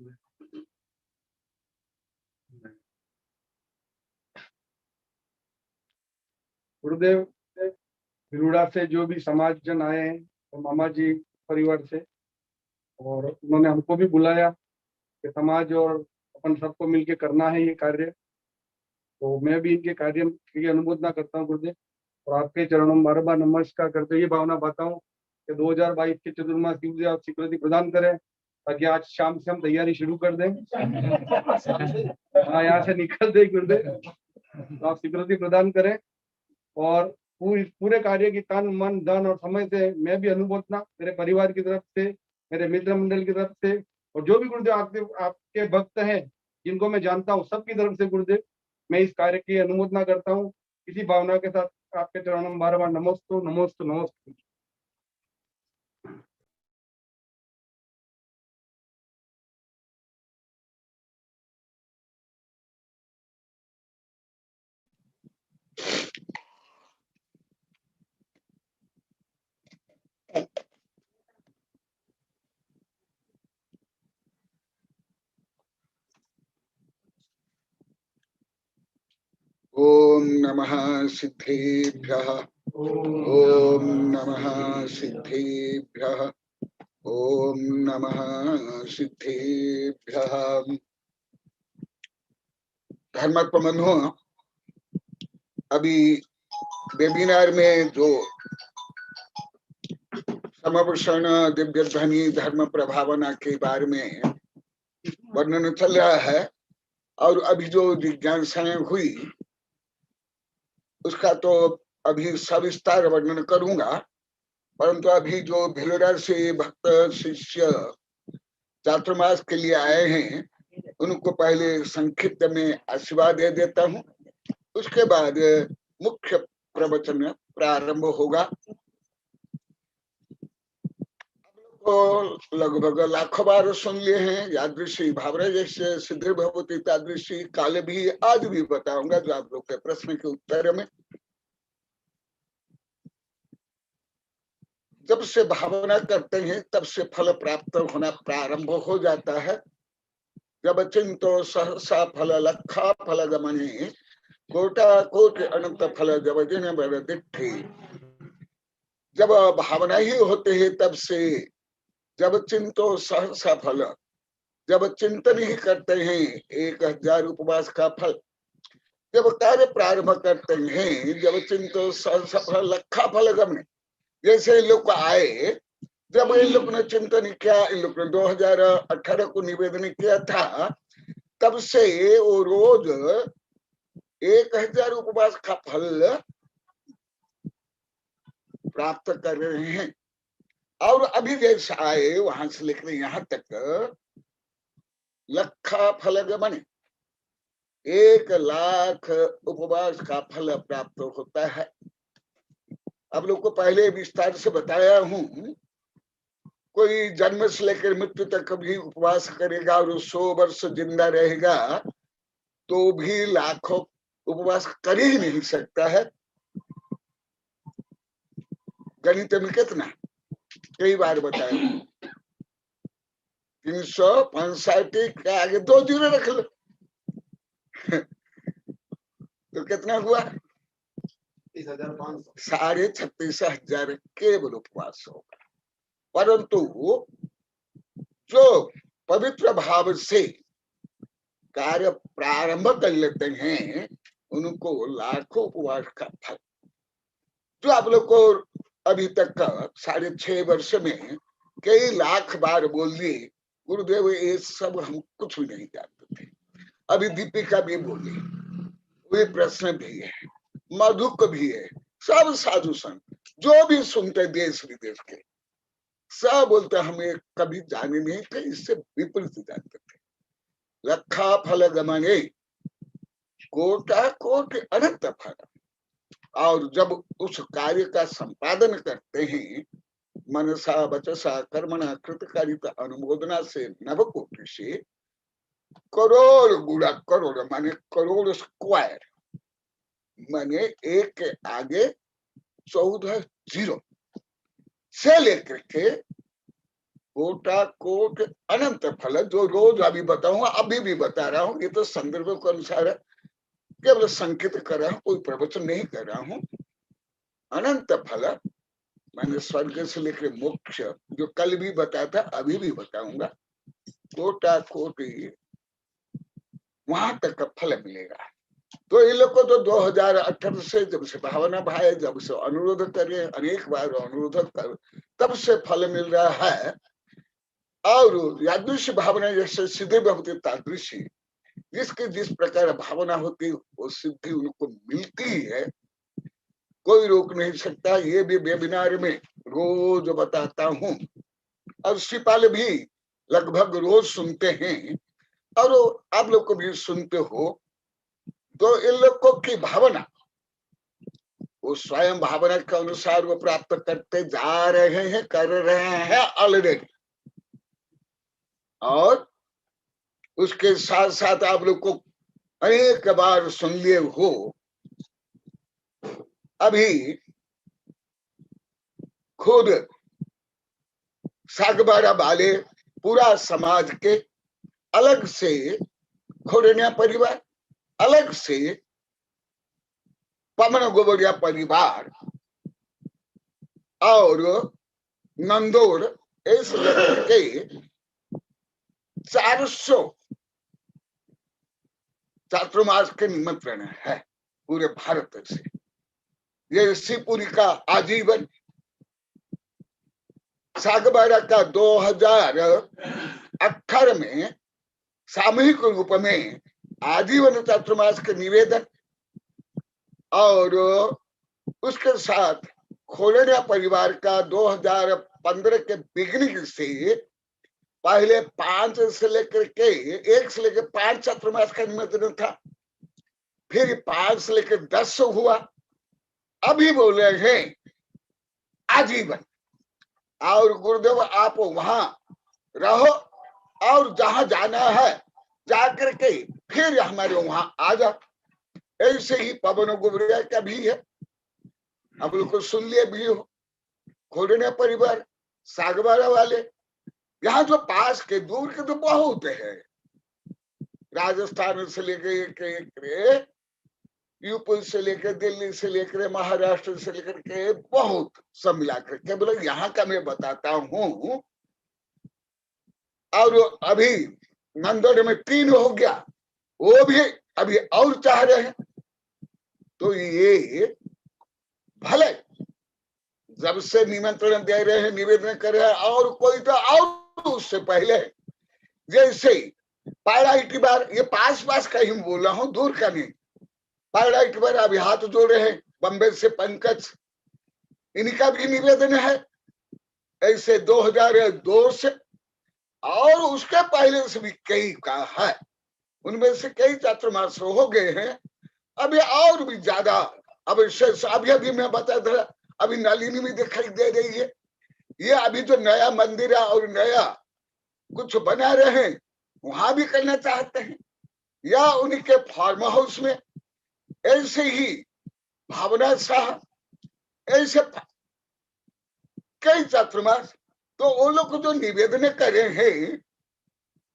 गुरुदेव। भिलुड़ा से जो भी समाज जन आए हैं, और मामा जी परिवार से, और उन्होंने हमको भी बुलाया कि समाज और अपन सबको मिलके करना है ये कार्य, तो मैं भी इनके कार्य की अनुमोदना करता हूँ गुरुदेव, और आपके चरणों में बार बार नमस्कार करते ये भावना बताऊं कि 2022 के चतुर्मास की मुझे आप स्वीकृति प्रदान करें, ताकि आज शाम से हम तैयारी शुरू कर दें। हाँ, यहाँ से निकल दे गुरुदेव, तो आप स्वीकृति प्रदान करें, और पूरे कार्य की तन मन धन और समय से मैं भी अनुमोदना मेरे परिवार की तरफ से, मेरे मित्र मंडल की तरफ से, और जो भी गुरुदेव आपके भक्त हैं जिनको मैं जानता हूँ, सबकी तरफ से गुरुदेव मैं इस कार्य की अनुमोदना करता हूँ। इसी भावना के साथ आपके चरणों में बार बार नमोस्तु नमोस्तु नमोस्तु। ओम नमः सिद्धेभ्यः, ओम नमः सिद्धेभ्यः, ओम नमः सिद्धेभ्यः। धर्म प्रबंधों, अभी वेबिनार में जो समवर्ण दिव्य ध्वनि धर्म प्रभावना के बारे में वर्णन चल रहा है, और अभी जो जिज्ञासाएं हुई उसका तो अभी सविस्तार वर्णन करूंगा, परंतु अभी जो भिलुड़ा से भक्त शिष्य चातुर्मास के लिए आए हैं उनको पहले संक्षिप्त में आशीर्वाद दे देता हूं, उसके बाद मुख्य प्रवचन प्रारंभ होगा। तो लगभग लाखों बार सुन लिए हैं, यादृशी भावना जैसे सिद्धि भगवती तादृशी, काले भी आज भी बताऊंगा जो आप लोग के प्रश्न के उत्तर में। जब से भावना करते हैं तब से फल प्राप्त होना प्रारंभ हो जाता है। जब चिंतो सहसा फल लखा फल गमने कोटा कोटि अनंत फल जब जिन बर दिट्ठी। जब भावना ही होते है तब से, जब चिंतो सहसा फल, जब चिंतन ही करते हैं 1000 उपवास का फल, जब कार्य प्रारंभ करते हैं, जब चिंतो सहसा फल लखा फल गमने। जैसे लोग आए, जब इन लोग ने चिंतन किया, इन लोग ने 2018 को निवेदन किया था, तब से वो रोज 1000 उपवास का फल प्राप्त कर रहे हैं। और अभी जैसे आए वहां से लेकर यहाँ तक लखा फल गमन, 1 लाख उपवास का फल प्राप्त होता है। अब लोग को पहले विस्तार से बताया हूं, कोई जन्म से लेकर मृत्यु तक कभी उपवास करेगा और 100 वर्ष जिंदा रहेगा तो भी लाखों उपवास कर ही नहीं सकता है। गणित में कितना, कई बार बताया, 365 के आगे 2 जीरो रख लो तो कितना हुआ, 36,500 केवल उपवास होगा। परंतु जो पवित्र भाव से कार्य प्रारंभ कर लेते हैं उनको लाखों उपवास का फल। जो आप लोग को अभी तक का 6.5 वर्ष में कई लाख बार बोल दिए गुरुदेव, ये सब हम कुछ भी नहीं जानते थे। अभी दीपिका भी बोली, वे प्रश्न भी है, मधुक भी है, सब साधु संत जो भी सुनते देश विदेश के सब बोलते हमें कभी जाने नहीं थे, इससे विपरीत जानते थे। लखा फल गमने कोटा कोटि अनंत फल। और जब उस कार्य का संपादन करते हैं मनसा वचसा कर्मणा कृतकारिता अनुमोदना से नवकोटि से, करोड़ गुणा, करोड़ माने करोड़ स्क्वायर, माने 1 के आगे 14 जीरो से लेकर के कोटा कोट अनंत फल, जो रोज अभी बताऊंगा, अभी भी बता रहा हूं, ये तो संदर्भ के अनुसार है, केवल संकेत कर रहा हूं, कोई प्रवचन नहीं कर रहा हूं। अनंत फल मैंने स्वर्ग से लेकर मोक्ष, जो कल भी बताया था अभी भी बताऊंगा, कोटा कोटि वहां तक का फल मिलेगा। तो इन लोग को तो 2018 से जब से भावना भाई, जब से अनुरोध करे, अनेक बार अनुरोध कर, तब से फल मिल रहा है। और यादृश्य भावना जैसे सिद्धि भवती तादृशी, जिसकी जिस प्रकार भावना होती वो सिद्धि उनको मिलती है, कोई रोक नहीं सकता। ये भी वेबिनार में रोज बताता हूँ और श्रीपाल भी लगभग रोज सुनते हैं और आप लोग को भी सुनते हो। तो इन लोगों की भावना वो स्वयं भावना के अनुसार वो प्राप्त करते जा रहे हैं, कर रहे हैं ऑलरेडी। और उसके साथ साथ आप लोग को अनेक बार सुन लिए हो, अभी खुद सागबारा वाले पूरा समाज के अलग से खोड़निया परिवार, अलग से पवन गोबरिया परिवार और नंदोर, इस के 400 चातुर्मास के निमंत्रण है पूरे भारत से। ये शिवपुरी का आजीवन, सागबारा का 2018 में सामूहिक रूप में आजीवन चातुर्मास के निवेदन, और उसके साथ खोलनिया परिवार का 2015 के बिगनिंग से पहले 5 से लेकर के 1 से लेकर 5 चातुर्मास का निमंत्रण था, फिर 5 से लेकर 10 हुआ, अभी बोले हैं आजीवन। और गुरुदेव आप वहां रहो और जहां जाना है जाकर के फिर हमारे वहां आ जाओ। ऐसे ही पवन गोबरिया का भी है, आप लोग को सुन लिए भी हो। खोड़ने परिवार, सागबारा वाले, यहाँ जो पास के दूर के तो बहुत है, राजस्थान से लेकर यूपी से लेकर दिल्ली से लेकर महाराष्ट्र से लेकर के बहुत सब मिलाकर केवल यहाँ का मैं बताता हूँ। और अभी नंदोड़ में 3 हो गया, वो भी अभी और चाह रहे हैं। तो ये भले जब से निमंत्रण दे रहे हैं, निवेदन कर रहे हैं, और कोई तो और उससे पहले जैसे पायड़ा की बार, ये पास का ही बोल रहा हूँ, दूर का नहीं। पायड़ा की बार अभी हाथ जोड़े हैं बम्बे से पंकज, इनका भी निवेदन है। ऐसे 2002 से और उसके पहले से भी कई का है, उनमें से कई चातुर्मास हो गए हैं। अभी और भी ज्यादा अभी मैं बता था, अभी नलिनी भी दिखाई दे रही है। ये अभी जो नया मंदिर है और नया कुछ बना रहे हैं, वहां भी करना चाहते हैं, या उनके फार्म हाउस में ऐसे ही भावना शाह, ऐसे कई चातुर्मास। तो वो लोग जो निवेदन करे हैं,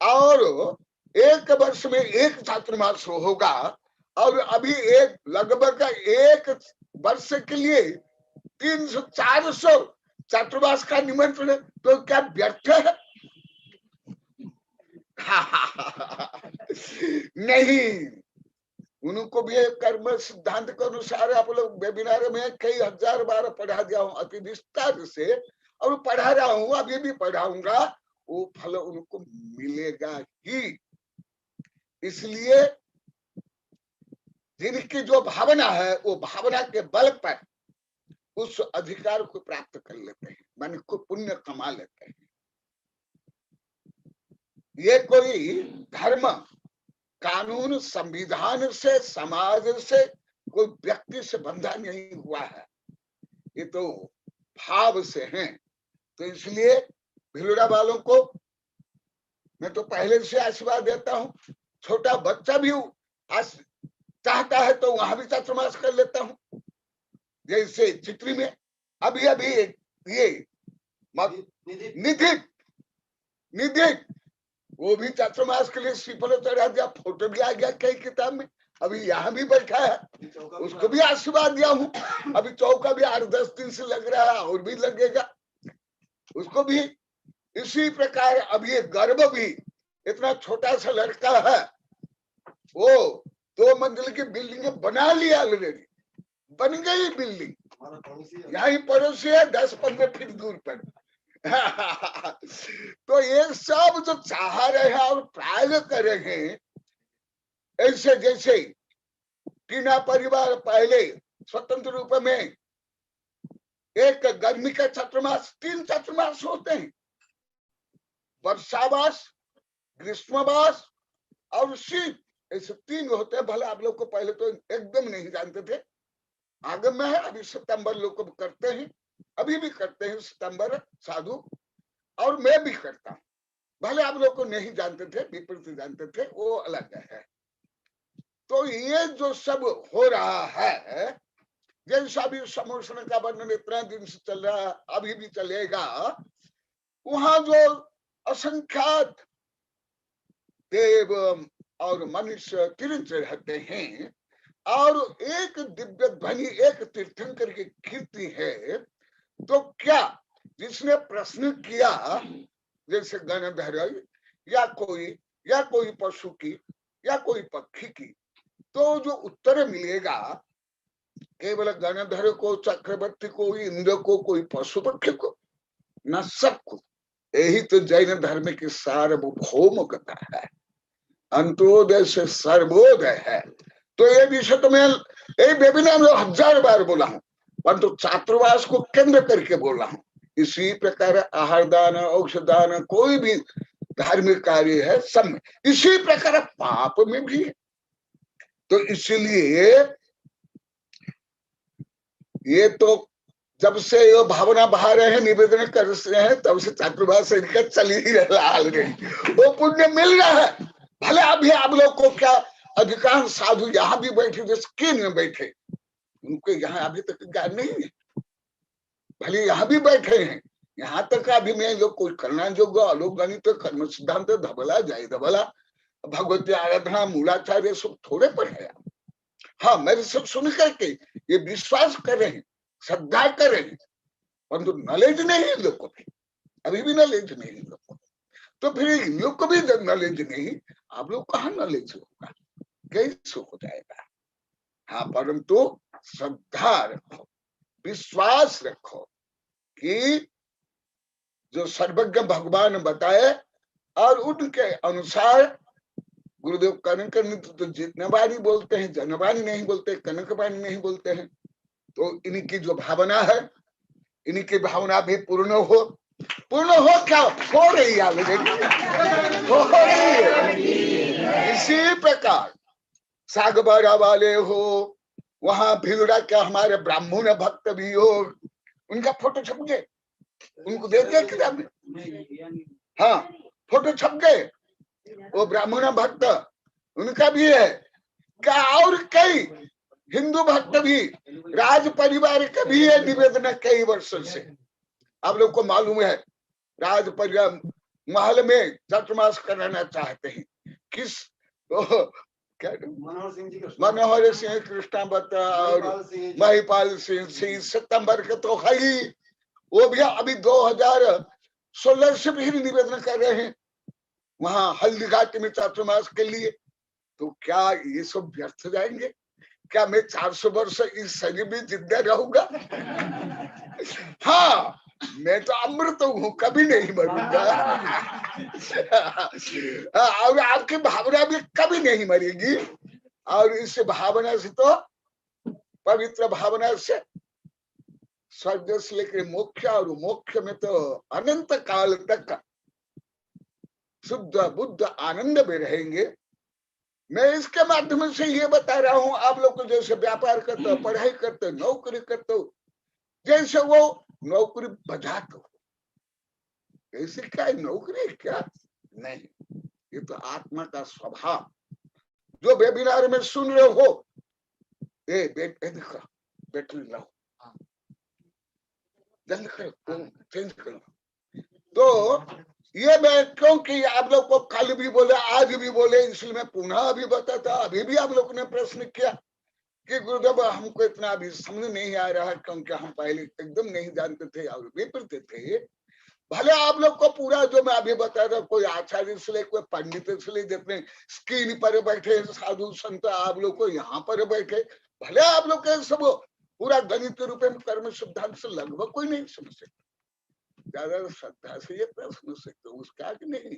और 1 वर्ष में 1 चातुर्मास होगा, और अभी लगभग 1 वर्ष के लिए 300-400 चातुर्मास का निमंत्रण, तो क्या व्यर्थ है? नहीं, उनको भी कर्म सिद्धांत के अनुसार आप लोग वेबिनार में कई हजार बार पढ़ा दिया हूँ अति विस्तार से, और पढ़ा रहा हूँ, अभी भी पढ़ाऊंगा। वो फल उनको मिलेगा ही। इसलिए जिनकी जो भावना है, वो भावना के बल पर उस अधिकार को प्राप्त कर लेते हैं, मन को पुण्य कमा लेते हैं। ये कोई धर्म, कानून, संविधान से, समाज से, कोई व्यक्ति से बंधा नहीं हुआ है, ये तो भाव से है। तो इसलिए भिलोड़ा वालों को मैं तो पहले से आशीर्वाद देता हूँ। छोटा बच्चा भी चाहता है तो वहां भी चातुर्मास कर लेता हूँ। जैसे चित्री में अभी ये निधि वो भी चातुर्मास के लिए श्रीफल चढ़ा दिया, फोटो भी आ गया कई किताब में। अभी यहाँ भी बैठा है, उसको भी आशीर्वाद दिया हूँ। अभी चौका भी 8-10 दिन से लग रहा है, और भी लगेगा उसको भी। इसी प्रकार अभी ये गर्भ भी, इतना छोटा सा लड़का है, वो 2 मंजिल की बिल्डिंग बना लिया ऑलरेडी, बन गई बिल्डिंग, यहाँ पड़ोसी है 10-15 फीट दूर पर। तो ये सब जो चाह रहे हैं और प्राय कर रहे हैं, ऐसे जैसे टीना परिवार पहले स्वतंत्र रूप में एक गर्मी का चातुर्मास, 3 चातुर्मास होते हैं, वर्षावास, ग्रीष्मवास और शीत, ऐसे 3 होते हैं। भले आप लोग को पहले तो एकदम नहीं जानते थे, आगम में है, अभी सितंबर लोग करते हैं, अभी भी करते हैं सितंबर साधु, और मैं भी करता हूँ। भले आप लोग को नहीं जानते थे, विपरीत जानते थे, वो अलग है। तो ये जो सब हो रहा है, जैसा भी समोषण का वर्णन इतना दिन से चल रहा है, अभी भी चलेगा। वहां जो असंख्यात देव और मनुष्य तीर्थ रहते हैं, और एक दिव्य ध्वनि, एक तीर्थंकर की कीर्ति है। तो क्या जिसने प्रश्न किया, जैसे गणधर या कोई पशु की या कोई पक्षी की, तो जो उत्तर मिलेगा केवल गणधर को, चक्रवर्ती को, इंद्र को, कोई पशु पक्षी को, न सबको। यही तो जैन धर्म की सार्वभौमिकता है, अंत्योदय से सर्वोदय है। तो ये विषय तो मैं वेबिनार में 1000 बार बोला हूँ, परंतु चातुर्मास को केंद्र करके बोला हूँ। इसी प्रकार आहार दान, औषधान, कोई भी धार्मिक कार्य है, सब में इसी प्रकार पाप में भी है। तो इसलिए ये तो जब से ये भावना बहा रहे हैं, निवेदन कर रहे हैं, तब से चातुर्मास चल ही रहा है, वो पुण्य मिल रहा है। भले अभी आप लोग को क्या, अधिकांश साधु यहाँ भी बैठे जो स्क्रीन में बैठे, उनको यहाँ अभी तक ज्ञान नहीं है। भले यहाँ भी बैठे हैं, यहाँ तक अभी मैं लोग कोई करना जोग्य, अलौकिक गणित, कर्म सिद्धांत, धबला जाए धबला, भगवती आराधना मूलाचार्य सब थोड़े पढ़ाया। हाँ, मेरे सब सुन करके ये विश्वास कर रहे हैं, श्रद्धा कर रहे हैं, परंतु नॉलेज नहीं है लोग को, अभी भी नॉलेज नहीं है लोग को। तो फिर इन लोग को भी नॉलेज नहीं, आप लोग कहाँ नॉलेज होगा, कैसे हो जाएगा। हाँ, परंतु श्रद्धा रखो, विश्वास रखो कि जो सर्वज्ञ भगवान बताए और उनके अनुसार गुरुदेव कनक तो जितनवाणी बोलते हैं, जनवाणी नहीं बोलते, कनकवाणी नहीं बोलते हैं। तो इनकी जो भावना है, इनकी भावना भी पूर्ण हो। पूर्ण हो क्या हो रही है ऑलरेडी, हो रही है। इसी प्रकार सागबाड़ा वाले हो, वहां भिलड़ा के हमारे ब्राह्मण भक्त भी हो, उनका फोटो छप गए, उनको दे दिया किताब में। हाँ, फोटो छप गए, वो ब्राह्मण भक्त उनका भी है क्या, और कई हिंदू भक्त भी, राज परिवार का भी है निवेदन कई वर्षों से। आप लोग को मालूम है, राज परिवार महल में चतुर्मास कराना चाहते हैं। किस क्या मनोहर सिंह कृष्णावत और महिपाल सिंह सितंबर के तो है ही, वो भी अभी 2016 से भी निवेदन कर रहे हैं वहां हल्दी घाटी में चातुर्मास के लिए। तो क्या ये सब व्यर्थ जाएंगे? क्या मैं 400 वर्ष इस शरीर में जिंदा रहूंगा? हाँ, मैं तो अमृत हूँ, कभी नहीं मरूंगा। और आपकी भावना भी कभी नहीं मरेगी। और इस भावना से तो, पवित्र भावना से स्वर्ग से लेकर मोक्ष, और मोक्ष में तो अनंत काल तक शुद्ध बुद्ध आनंद में रहेंगे। मैं इसके माध्यम से ये बता रहा हूं आप लोग को, जैसे व्यापार करते हो, पढ़ाई करते हो, नौकरी करते हो, जैसे वो नौकरी बजाते हो, ऐसे क्या नौकरी क्या नहीं, ये तो आत्मा का स्वभाव। जो वेबिनार में सुन रहे हो, देखो बैटरी लाओ, जल्दी करो, चेंज करो। तो ये मैं क्योंकि आप लोग को कल भी बोले, आज भी बोले, इसलिए मैं पुनः अभी बताता। अभी भी आप लोग ने प्रश्न किया कि गुरुदेव हमको इतना अभी समझ नहीं आ रहा, क्योंकि हम पहले एकदम नहीं जानते थे और विपरीत थे। भले आप लोग को पूरा जो मैं अभी बता रहा, कोई आचार्य से ले, कोई पंडित से ले, जितने स्क्रीन पर बैठे साधु संत आप लोग को यहाँ पर बैठे, भले आप लोग के सब पूरा गणित रूप में कर्म सिद्धांत से लगभग कोई नहीं समझ सकते, ज्यादा श्रद्धा से ये प्रश्न सकते उसका कि नहीं,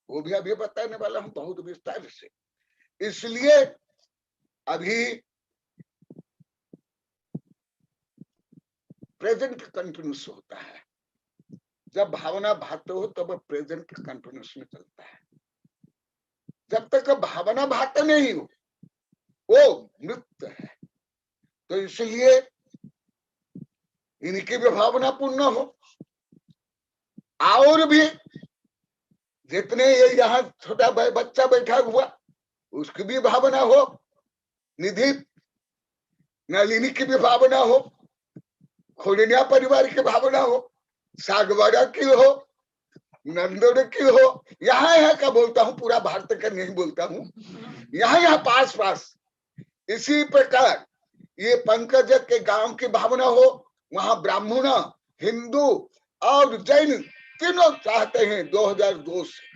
वो भी अभी बताने वाला हूँ बहुत विस्तार से। इसलिए अभी प्रेजेंट कंटिन्यूस होता है, जब भावना भाते हो तब प्रेजेंट कंटिन्यूस में चलता है। जब तक भावना भाते नहीं हो वो मृत है। तो इसलिए इनकी भी भावना पूर्ण हो, और भी जितने ये यहाँ छोटा बच्चा बैठा हुआ उसकी भी भावना हो, निधि नलिनी की भी भावना हो, खोड़िया परिवार की भावना हो, सागवाड़ा की हो, नंदोड़ की हो, यहाँ का बोलता हूँ, पूरा भारत का नहीं बोलता हूँ, यहाँ पास पास। इसी प्रकार ये पंकज के गांव की भावना हो, वहां ब्राह्मण, हिंदू और जैन तीनों चाहते हैं 2002 से,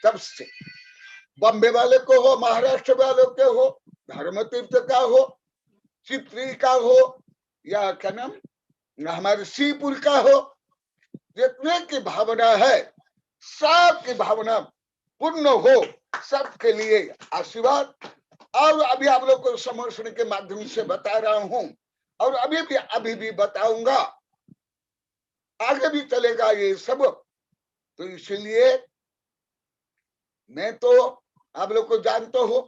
तब से। बॉम्बे वाले को हो, महाराष्ट्र वाले के हो, धर्म तीर्थ का हो, चित्री का हो, या क्या नाम हमारे श्रीपुर का हो, जितने की भावना है सबकी भावना पूर्ण हो, सबके लिए आशीर्वाद। और अभी आप लोग को समर्षण के माध्यम से बता रहा हूं, और अभी भी बताऊंगा, आगे भी चलेगा ये सब। तो इसलिए मैं तो आप लोग को जानते हो,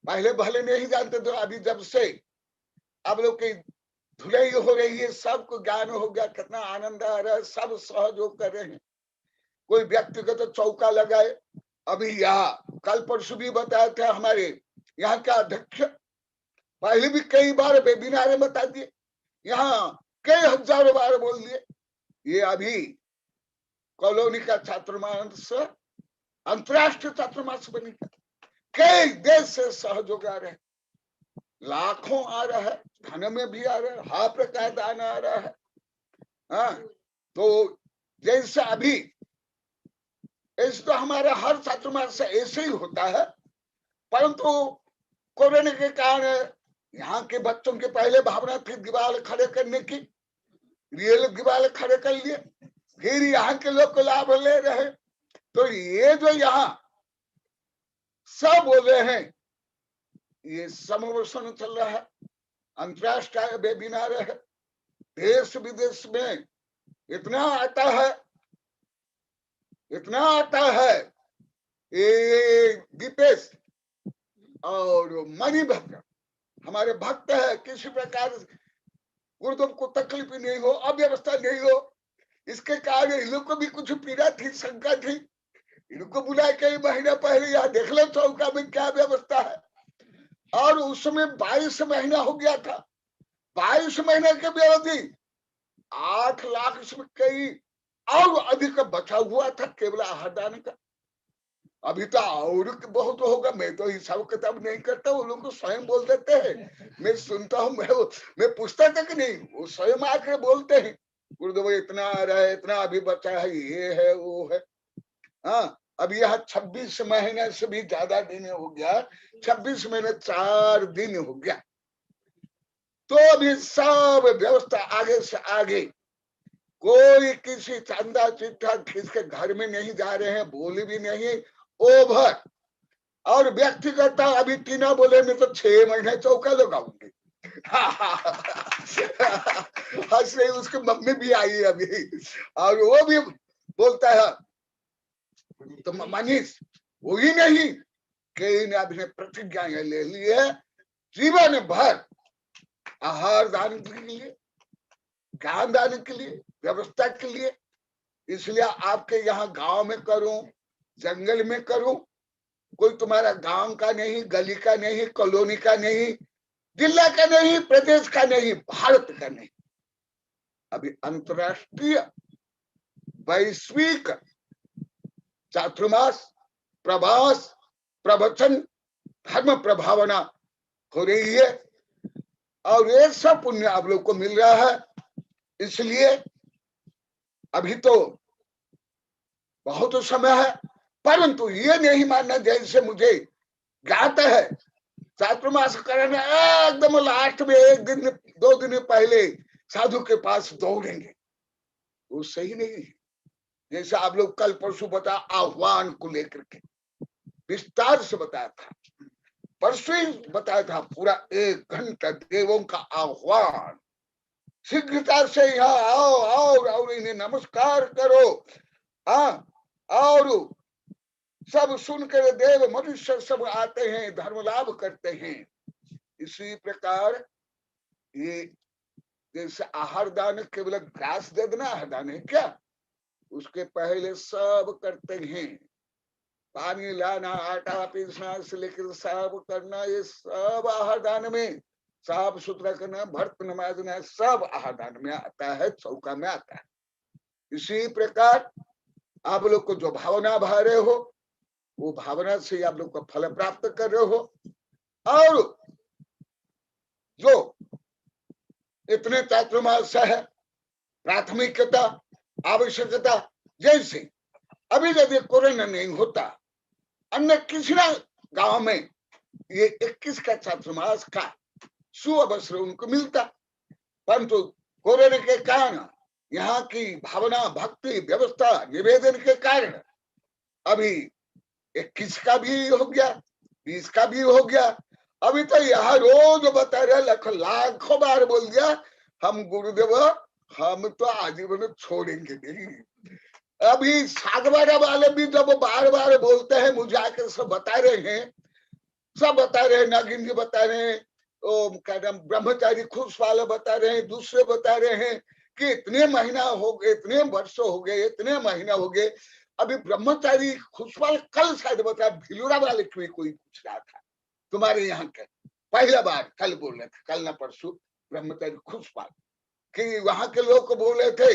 पहले भले नहीं जानते थे, अभी जब से आप लोग की धुलाई हो रही है, सबको ज्ञान हो गया, कितना आनंद आ रहा है, सब सहयोग कर रहे हैं। कोई व्यक्तिगत तो चौका लगाए। अभी यहाँ कल परसों भी बताया था हमारे यहाँ का अध्यक्ष, पहले भी कई बार वेबिनार में बता दिए, यहाँ कई हजारों बार बोल दिए। ये अभी कॉलोनी का छात्रमानस अंतर्राष्ट्रीय चातुर्मास बनेगा। कई देश से सहयोग आ रहे हैं, लाखों आ रहा है, धन में भी आ रहा है, हर प्रकार दान आ रहा है। हाँ, तो जैसे अभी ऐसे तो हमारा हर चातुर्मास से ऐसे ही होता है, परंतु कोरोना के कारण यहाँ के बच्चों के पहले भावना थी दीवार खड़े करने की, रियल दीवार खड़े कर लिए, फिर यहाँ के लोग को लाभ ले रहे। तो ये जो यहाँ सब बोल रहे हैं, ये समवर्षण चल रहा है, अंतरराष्ट्रीय वेबिनार है, देश विदेश में इतना आता है, इतना आता है। ये दीपेश और मणिभद्र हमारे भक्त है, किसी प्रकार गुरुदेव को तकलीफ नहीं हो, अव्यवस्था नहीं हो, इसके कारण इन लोग को भी कुछ पीड़ा थी, शंका थी। इनको बुलाए कई महीना पहले, यहाँ देख लो चौका में क्या व्यवस्था है। और उस समय 22 महीना हो गया था, 22 महीने के व्यवधि 8 लाख इसमें कई और अधिक बचा हुआ था केवल आहार दान का। अभी तो और बहुत होगा, मैं तो हिसाब किताब नहीं करता, वो लोग स्वयं बोल देते हैं, मैं सुनता हूँ, मैं पूछता तक नहीं, वो स्वयं आकर बोलते हैं गुरुदेव इतना आ रहा है, इतना अभी बचा है, ये है वो है। हाँ, अभी यहाँ 26 महीने से भी ज्यादा दिन हो गया, 26 महीने 4 दिन हो गया। तो अभी सब व्यवस्था आगे से आगे, कोई किसी चंदा चिट्ठा किसके घर में नहीं जा रहे हैं, बोली भी नहीं, ओवर। और व्यक्तिगत अभी टीना बोले मैं तो 6 महीने चौका लगाऊंगी। हंस रही, उसकी मम्मी भी आई अभी, और वो भी बोलता है तो मनीष वही नहीं कि अभी प्रतिज्ञा ले ली है जीवन भर आहार दान के लिए, ज्ञान दान के लिए, व्यवस्था के लिए। इसलिए आपके यहाँ गांव में करूं, जंगल में करूं, कोई तुम्हारा गांव का नहीं, गली का नहीं, कॉलोनी का नहीं, जिला का नहीं, प्रदेश का नहीं, भारत का नहीं। अभी अंतरराष्ट्रीय वैश्विक चातुर्मास प्रवास प्रवचन धर्म प्रभावना हो रही है, और ये सब पुण्य आप लोग को मिल रहा है। इसलिए अभी तो बहुत समय है, परंतु ये नहीं मानना जैसे मुझे ज्ञात है चातुर्मास करना एकदम लास्ट में 1 दिन 2 दिन पहले साधु के पास दौड़ेंगे, वो सही नहीं है। जैसे आप लोग कल परसों बता आह्वान को लेकर के विस्तार से बताया था, परसों ही बताया था, पूरा 1 घंटा देवों का आह्वान, शीघ्रता से यहाँ आओ और इन्हें नमस्कार करो। हाँ, और सब सुनकर देव मनुष्य सब आते हैं, धर्म लाभ करते हैं। इसी प्रकार ये जैसे आहार दान केवल ग्रास दे देना आहार दान है क्या, उसके पहले सब करते हैं, पानी लाना, आटा पीसना से लेकर सब करना, ये सब आहार दान में, साफ सुथरा करना, भर्त नमाजना, सब आहार दान में आता है, चौका में आता है। इसी प्रकार आप लोग को जो भावना भा रहे हो, वो भावना से आप लोग को फल प्राप्त कर रहे हो। और जो इतने चातुर्मास है, प्राथमिकता आवश्यकता, जैसे अभी यदि कोरोना नहीं होता, अन्य किसी ना गांव में ये 21 का चातुर्मास का सुअवसर उनको मिलता, परंतु कोरोना के कारण यहाँ की भावना भक्ति व्यवस्था निवेदन के कारण अभी 21 का भी हो गया, 20 का भी हो गया। अभी तो यहाँ रोज बता रहे, लाखों बार बोल दिया, हम गुरुदेव हम तो आजीवन छोड़ेंगे नहीं। अभी सागवाड़ा वाले भी जब बार बार बोलते हैं, मुझे आकर सब बता रहे हैं, सब बता रहे हैं, नागिन जी बता रहे हैं, क्या नाम ब्रह्मचारी खुश वाले बता रहे हैं, दूसरे बता रहे हैं कि इतने महीना हो गए, इतने वर्ष हो गए, इतने महीना हो गए। अभी ब्रह्मचारी खुशवाल कल शायद बताया, भिलुरा वाले कोई पूछ रहा था तुम्हारे यहाँ के, पहला बार कल बोल रहे थे, कल ना परसों, ब्रह्मचारी खुशवाल कि वहां के लोग को बोले थे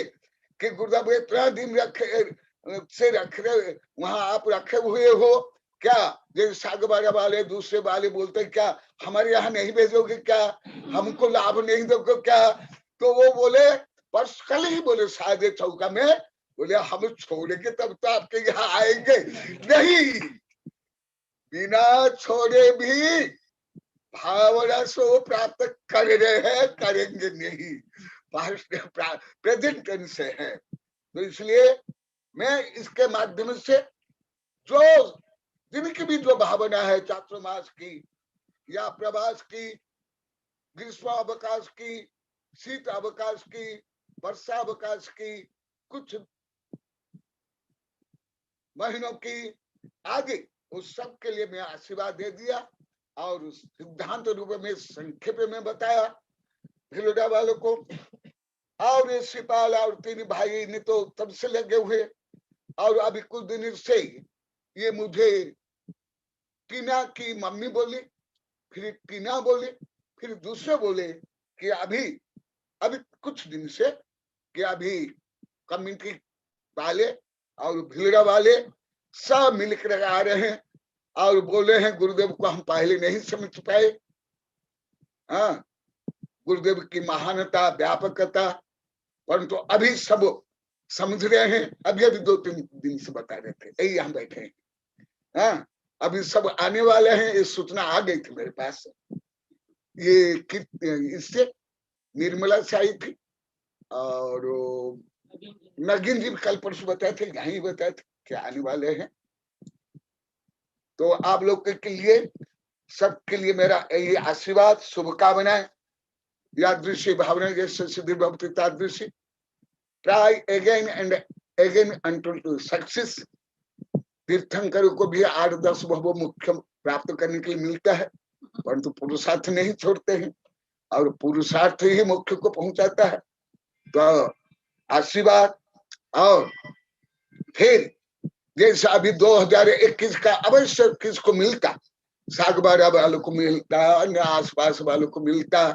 कि गुरुदेव इतना दिन रखे, से रख रहे, वहां आप रखे हुए हो क्या? जैसे सागबारा वाले दूसरे वाले बोलते हैं क्या हमारे यहाँ नहीं भेजोगे क्या, हमको लाभ नहीं दोगे क्या? तो वो बोले बस कल ही बोले शायद चौका में बोले हम छोड़ेंगे तब तो आपके यहाँ आएंगे नहीं, बिना छोड़े भी भावना से प्राप्त कर रहे हैं, करेंगे नहीं, प्रेजेंट टेंस से है। तो इसलिए मैं इसके माध्यम से जो जिनकी भी जो भावना है चातुर्मास की या प्रवास की, ग्रीष्मावकाश की, शीत अवकाश की, वर्षा अवकाश की, कुछ महीनों की आदि, उस सब के लिए मैं आशीर्वाद दे दिया और सिद्धांत रूप में संक्षेप में बताया भिलोड़ा वालों को। और ये सिपाल और तीन भाई ने तो तब से लगे हुए, और अभी कुछ दिन से ये मुझे टीना की मम्मी बोली, फिर टीना बोली, फिर दूसरे बोले कि अभी कुछ दिन से कि अभी कम्युनिटी वाले और भिलोड़ा वाले सब मिलकर आ रहे हैं और बोले हैं गुरुदेव को हम पहले नहीं समझ पाए। हाँ, गुरुदेव की महानता, व्यापकता, परंतु अभी सब समझ रहे हैं। अभी 2-3 दिन से बता रहे थे, यही हम बैठे हैं। हाँ, अभी सब आने वाले हैं, ये सूचना आ गई थी मेरे पास। ये इससे निर्मला से आई थी और नगीन जी कल परसों बताए थे, यही बताए थे कि आने वाले हैं। तो आप लोग के लिए, सबके लिए मेरा यही आशीर्वाद, शुभकामनाएं, यादृशी भावना जैसे सिद्धि भक्ति तादृशी, try again and again until success. तीर्थंकरों को भी 8-10 भव मुख्य प्राप्त करने के लिए मिलता है, परंतु पुरुषार्थ नहीं छोड़ते हैं और पुरुषार्थ ही मुख्य को पहुंचाता है। तो आशीर्वाद। और फिर जैसे अभी 2021 का अवश्य किसको मिलता, सागबारा वालों को मिलता, अन्य आसपास वालों को मिलता,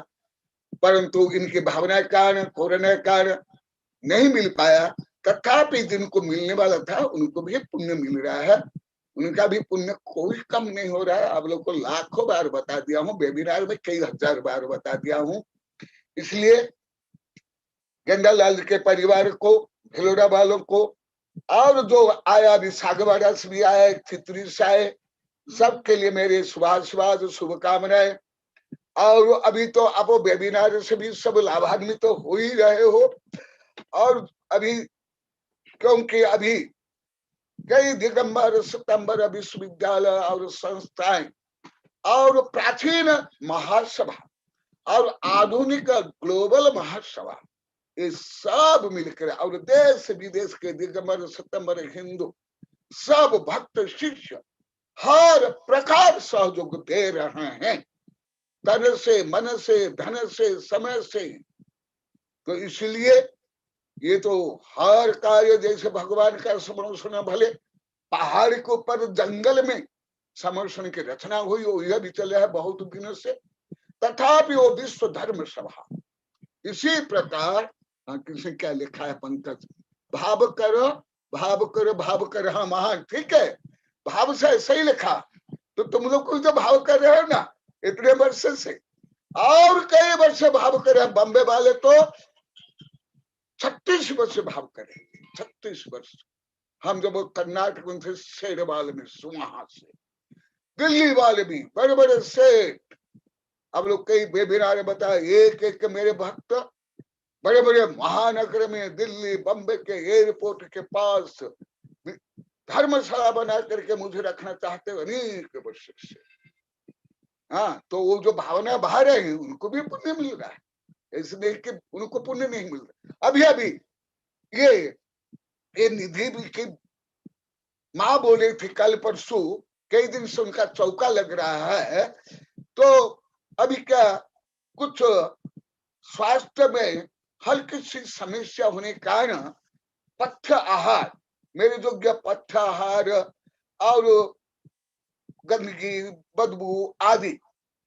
परंतु इनकी भावना के कारण, कोरोना के कारण नहीं मिल पाया। तथापि जिनको मिलने वाला था उनको भी पुण्य मिल रहा है, उनका भी पुण्य कोई कम नहीं हो रहा है। आप लोग को लाखों बार बता दिया हूँ, वेबिनार में कई हजार बार बता दिया हूँ। इसलिए गंगालाल के परिवार को, भिलोड़ा वालों को, और जो आया अभी सागवाड़ा से भी आए, चित्री से आए, सबके लिए मेरे शुभाशीर्वाद, शुभकामनाएं। और अभी तो आप वेबिनार से भी सब लाभान्वित तो हो ही रहे हो। और अभी क्योंकि अभी कई दिगंबर सितंबर विश्वविद्यालय और संस्थाएं और प्राचीन महासभा और आधुनिक ग्लोबल महासभा, ये सब मिलकर और देश विदेश के दिगंबर सितंबर हिंदू सब भक्त शिष्य हर प्रकार सहयोग दे रहे हैं, तन से, मन से, धन से, समय से। तो इसलिए ये तो हर कार्य, जैसे भगवान का समर्षण भले पहाड़ के ऊपर जंगल में समर्षण की रचना हुई, वो यह भी चल रहा है बहुत दिनों से, तथापि वो विश्व धर्म सभा। इसी प्रकार किसी क्या लिखा है पंकज, भाव करो भाव करो भाव कर, हाँ महान, ठीक है, भाव से सही लिखा। तो तुम लोग को जो भाव कर रहे हो ना इतने वर्ष से, और कई वर्ष भाव कर रहे हैं। बॉम्बे वाले तो 36 वर्ष भाव करेंगे, 36 वर्ष। हम जब कर्नाटक में थे, शेरवाल में, वहां से दिल्ली वाले भी बड़े बड़े सेठ, अब लोग कई वेबिनार बताए, एक एक मेरे भक्त बड़े बड़े महानगर में, दिल्ली बम्बे के एयरपोर्ट के पास धर्मशाला बना करके मुझे रखना चाहते हैं अनेक वर्ष से। हाँ, तो वो जो भावना बाहर है उनको भी पुण्य मिल रहा है, ऐसे नहीं कि उनको पुण्य नहीं मिल रहा। अभी अभी ये निधि की माँ बोले थी कल परसों, कई दिन से उनका चौका लग रहा है। तो अभी क्या कुछ स्वास्थ्य में हल्की सी समस्या होने के कारण पथ्य आहार, मेरे योग्य पथ्य आहार और गंदगी, बदबू आदि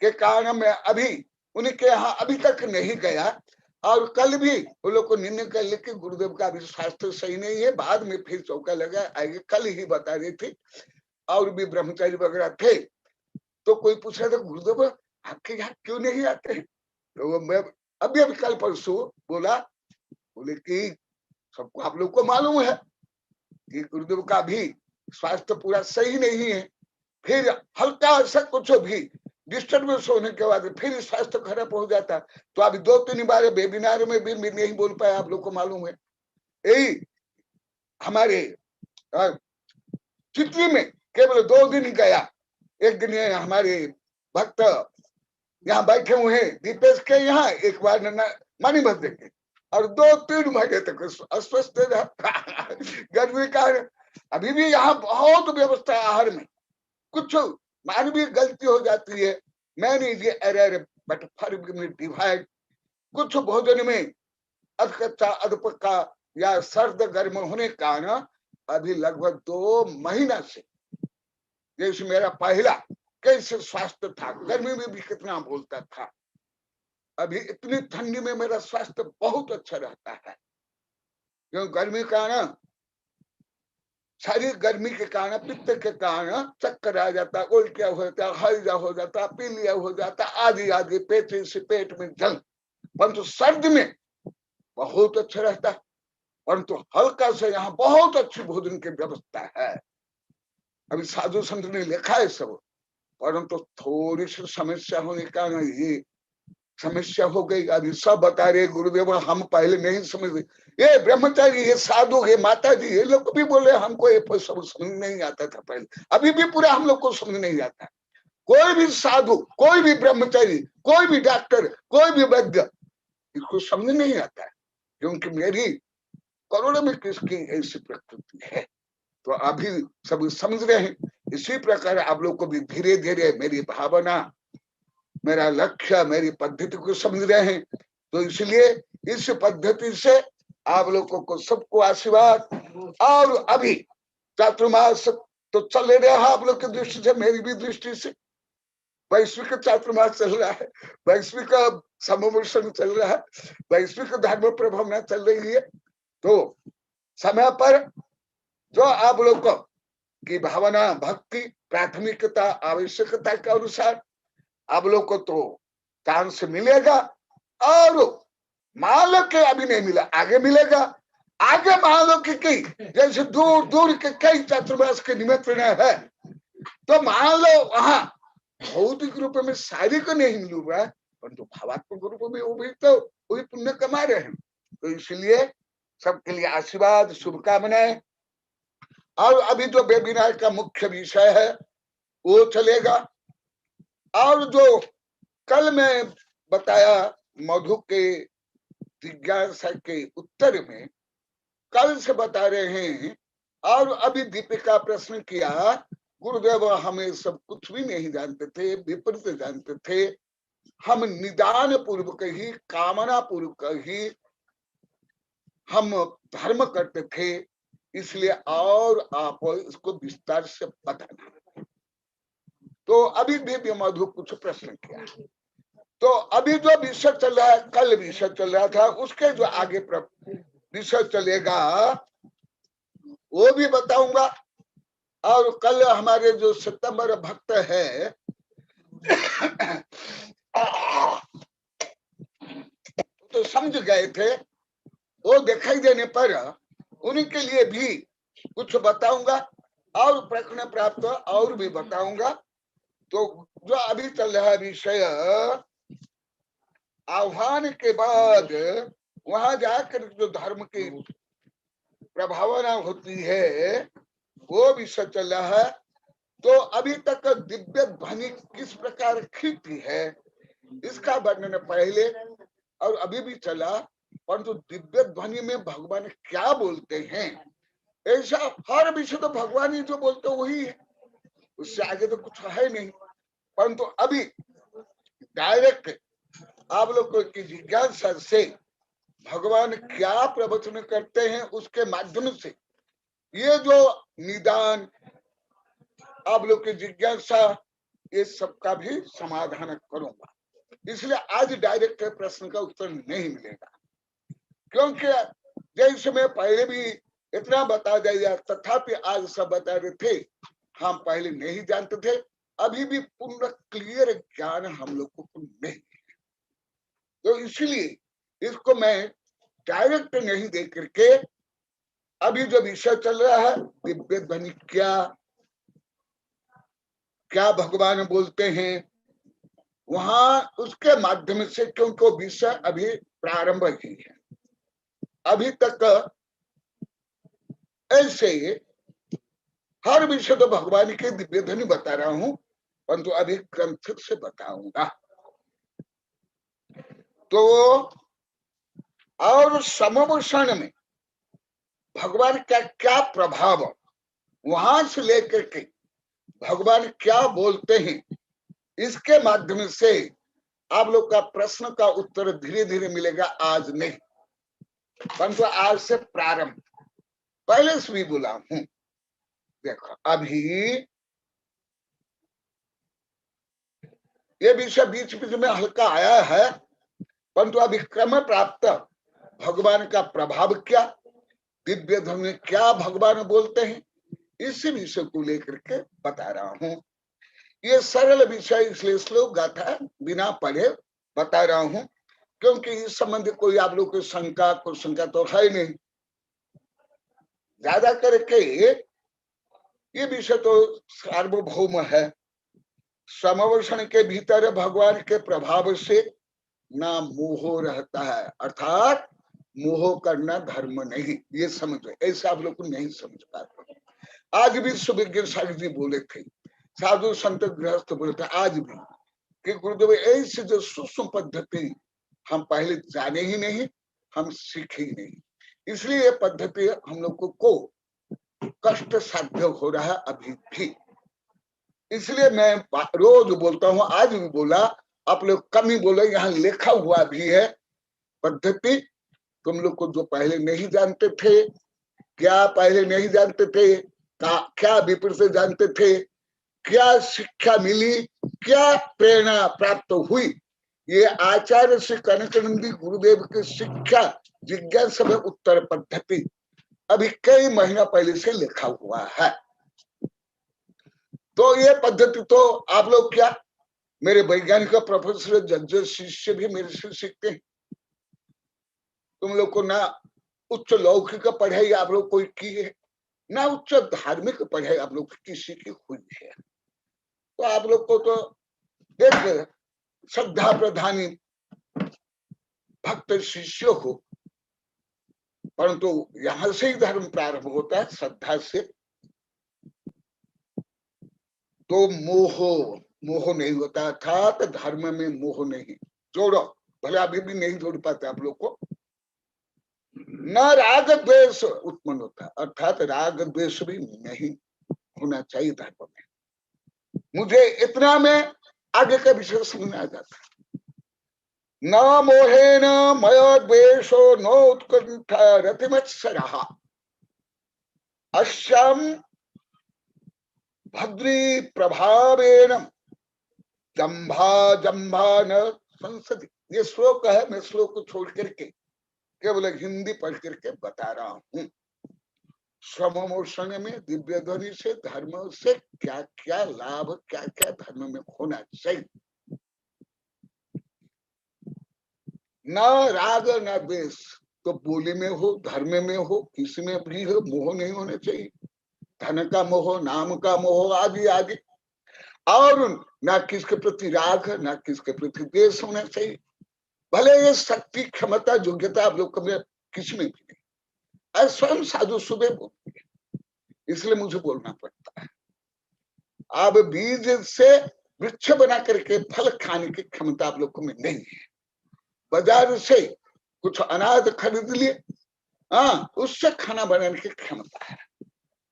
के कारण मैं अभी उनके यहाँ अभी तक नहीं गया। और कल भी वो लोग को निर्णय कर ले कि गुरुदेव का अभी स्वास्थ्य सही नहीं है, बाद में फिर चौका लगा आगे, कल ही बता रही थी। और भी ब्रह्मचारी वगैरह थे, तो कोई पूछ रहा था गुरुदेव आपके यहाँ क्यों नहीं आते हैं? तो मैं अभी कल परसों बोले कि सबको आप लोग को मालूम है कि गुरुदेव का भी स्वास्थ्य पूरा सही नहीं है, फिर हल्का सा कुछ भी डिस्टर्बेंस होने के बाद फिर स्वास्थ्य खराब हो जाता। तो अभी 2-3 बार वेबिनार में भी नहीं बोल पाया, आप लोग को मालूम है। यही हमारे चित्री में केवल 2 दिन गया, एक दिन हमारे भक्त यहाँ बैठे हुए हैं दीपेश के यहाँ, एक बार मानी भद्र के, और 2-3 महीने तक अस्वस्थ गर्मी का। अभी भी यहाँ बहुत व्यवस्था आहार में, कुछ मानवीय गलती हो जाती है, manage error but forgive divide. कुछ भोजन में अधकच्चा अधपक्का या सर्द गर्म होने का कारण अभी लगभग 2 महीना से, जैसे मेरा पहला कैसे स्वास्थ्य था, गर्मी में भी कितना बोलता था, अभी इतनी ठंडी में मेरा स्वास्थ्य बहुत अच्छा रहता है। क्यों? गर्मी का ना, शरीर गर्मी के कारण, पित्त के कारण चक्कर आ जाता, उल्टिया हो जाता, हल्जा हो जाता, पीलिया हो जाता, आदि आदि, पेट में जल। परंतु सर्दी में बहुत अच्छा रहता है, परंतु हल्का से यहाँ बहुत अच्छी भोजन की व्यवस्था है। अभी साधु संत ने लिखा है सब, परंतु थोड़ी सी समस्या होने का ये समस्या हो गई। अभी सब बता रहे गुरुदेव हम पहले नहीं समझते, ये ब्रह्मचारी, ये साधु, ये माता जी, ये लोग भी बोले हमको ये सब समझ नहीं आता था पहले, अभी भी पूरा हम लोग को समझ नहीं आता। कोई भी साधु, कोई भी ब्रह्मचारी, कोई भी डॉक्टर, कोई भी वैद्य, इसको समझ नहीं आता है, क्योंकि मेरी करोड़ों में किसकी ऐसी प्रकृति है। तो अभी सब समझ रहे हैं। इसी प्रकार आप लोग को भी धीरे धीरे मेरी भावना, मेरा लक्ष्य, मेरी पद्धति को समझ रहे हैं। तो इसलिए इस पद्धति से आप लोगों को सबको आशीर्वाद। और अभी चातुर्मास तो चल रहा है आप लोग की दृष्टि से, मेरी भी दृष्टि से वैश्विक चातुर्मास चल रहा है, वैश्विक समोषण चल रहा है, वैश्विक धर्म प्रभावना चल रही है। तो समय पर जो आप लोग को की भावना, भक्ति, प्राथमिकता, आवश्यकता के अनुसार आप लोग को तो चांस मिलेगा। और मान लो कि अभी नहीं मिला, आगे मिलेगा। आगे मान लो कि कई जैसे दूर दूर के कई चातुर्मास के निमित्रण है, तो मान लो वहां भौतिक रूप में शारीरिक नहीं मिल रहा है, परंतु भावात्मक रूप में वो भी तो वही पुण्य कमा रहे हैं। तो इसलिए सबके लिए आशीर्वाद, शुभकामनाएं। और अभी जो वेबिनार का मुख्य विषय है वो चलेगा। और जो कल मैं बताया मधु के जिज्ञासा के उत्तर में, कल से बता रहे हैं। और अभी दीपिका प्रश्न किया, गुरुदेव हमें सब कुछ भी नहीं जानते थे, विपरीत जानते थे, हम निदान पूर्वक ही, कामना पूर्वक ही हम धर्म करते थे, इसलिए और आप इसको विस्तार से बताना। तो अभी भी मधु कुछ प्रश्न किया। तो अभी जो विषय चल रहा है, कल विषय चल रहा था, उसके जो आगे विषय चलेगा वो भी बताऊंगा। और कल हमारे जो सितंबर भक्त है तो समझ गए थे, वो दिखाई देने पर उनके लिए भी कुछ बताऊंगा और प्रश्न प्राप्त और भी बताऊंगा। तो जो अभी चल रहा विषय, आह्वान के बाद वहां जाकर जो धर्म की प्रभावना होती है वो विषय चल रहा है। तो अभी तक दिव्य ध्वनि किस प्रकार खींचती है इसका वर्णन पहले और अभी भी चला, परंतु दिव्य ध्वनि में भगवान क्या बोलते हैं, ऐसा हर विषय तो भगवान ही जो बोलते वही है, उससे आगे तो कुछ है नहीं। परंतु अभी डायरेक्ट आप लोग की जिज्ञासा से भगवान क्या प्रवचन करते हैं उसके माध्यम से ये जो निदान आप लोग की जिज्ञासा, ये सबका भी समाधान करूंगा। इसलिए आज डायरेक्ट प्रश्न का उत्तर नहीं मिलेगा। क्योंकि जैसे मैं पहले भी इतना बता दिया, तथापि आज सब बता रहे थे, हम पहले नहीं जानते थे, अभी भी पूर्ण क्लियर ज्ञान हम लोग को नहीं है। तो इसलिए इसको मैं डायरेक्ट नहीं दे करके, अभी जो विषय चल रहा है दिव्य ध्वनि क्या क्या भगवान बोलते हैं, वहां उसके माध्यम से, क्योंकि वो विषय अभी प्रारंभ ही है, अभी तक ऐसे हर विषय तो भगवान के दिव्य ध्वनि बता रहा हूं, परंतु अभी ग्रंथ से बताऊंगा। तो और समवसन में भगवान का क्या प्रभाव, वहां से लेकर के भगवान क्या बोलते हैं, इसके माध्यम से आप लोग का प्रश्न का उत्तर धीरे धीरे मिलेगा। आज नहीं, परंतु आज से प्रारंभ, पहले से भी बोला हूं। देखो अभी ये विषय बीच बीच में हल्का आया है, परंतु अभी क्रम प्राप्त भगवान का प्रभाव क्या, दिव्य ध्वनि क्या भगवान बोलते हैं, इसी विषय को लेकर के बता रहा हूं। ये सरल विषय इसलिए श्लोक गाथा बिना पढ़े बता रहा हूं, क्योंकि इस संबंध कोई आप लोग की शंका तो है नहीं। ज्यादा करके ये विषय तो सार्वभौम है। समवसन के भीतर भगवान के प्रभाव से ना मोह रहता है, अर्थात मोह करना धर्म नहीं, ये समझो। ऐसा आप लोग को नहीं समझ पाते। आज भी सुविज्ञ सागर जी बोले थे, साधु संत गृहस्थ बोले थे आज भी, कि गुरुदेव ऐसी जो सूक्ष्म पद्धति हम पहले जाने ही नहीं, हम सीखे ही नहीं, इसलिए ये पद्धति हम लोग को कष्ट साध्य हो रहा है अभी भी। इसलिए मैं रोज बोलता हूं, आज भी बोला, आप लोग कम ही बोले, यहाँ लिखा हुआ भी है पद्धति। तुम लोग को जो पहले नहीं जानते थे, क्या पहले नहीं जानते थे, क्या विपरीत से जानते थे, क्या शिक्षा मिली, क्या प्रेरणा प्राप्त हुई, ये आचार्य श्री कनकानंदी गुरुदेव की शिक्षा जिज्ञासा में उत्तर पद्धति अभी कई महीना पहले से लिखा हुआ है। तो ये पद्धति तो आप लोग क्या, मेरे वैज्ञानिक प्रोफेसर जज शिष्य भी मेरे से सीखते हैं। तुम लोग को ना उच्च लौकिक पढ़ाई आप लोग कोई की है, ना उच्च धार्मिक पढ़ाई आप लोग किसी की हुई है। तो आप लोग को तो एक श्रद्धा प्रधानी भक्त शिष्य हो, परंतु यहां से ही धर्म प्रारंभ होता है, श्रद्धा से। तो मोह नहीं होता था, तो धर्म में मोह नहीं जोड़ो, भले अभी भी नहीं जोड़ पाते आप लोग को। न राग द्वेष उत्पन्न होता, अर्थात राग द्वेष भी नहीं होना चाहिए धर्म में। मुझे इतना में आगे का विषय समझ आ जाता। न मोहेन मय द्वेषो नो उत्कंठ रतिमत्सरः अश्याम भद्री प्रभावेन जंभा न संसदि। ये श्लोक है, मैं श्लोक को छोड़ करके केवल हिंदी पढ़ करके बता रहा हूं। समवसन में दिव्य ध्वनि से धर्म से क्या क्या लाभ, क्या क्या धर्म में होना चाहिए। न राग न द्वेष, तो बोली में हो, धर्म में हो, किसी में भी हो, मोह नहीं होना चाहिए। धन का मोह, नाम का मोह आदि आदि, और ना किसके प्रति राग, ना किसके प्रति द्वेष होना चाहिए। भले ये शक्ति क्षमता योग्यता आप लोग में किसी में भी नहीं। स्वयं साधु सुबह बोलते हैं, इसलिए मुझे बोलना पड़ता है। अब बीज से वृक्ष बना करके फल खाने की क्षमता आप लोग में नहीं है। बाजार से कुछ अनाज खरीद लिए, हाँ, उससे खाना बनाने की क्षमता है,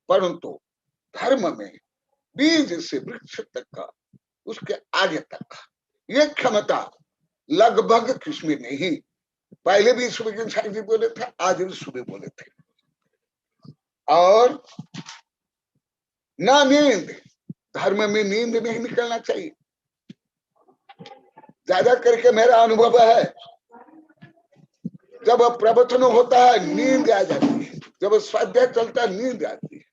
परंतु धर्म में बीज से वृक्ष तक का, उसके आगे तक ये क्षमता लगभग किसमें नहीं। पहले भी सुबह साहिब जी बोले थे, आज भी सुबह बोले थे। और ना नींद, धर्म में नींद नहीं निकलना चाहिए। ज्यादा करके मेरा अनुभव है, जब प्रवचन होता है नींद आ जाती है, जब स्वाध्याय चलता है नींद आती है।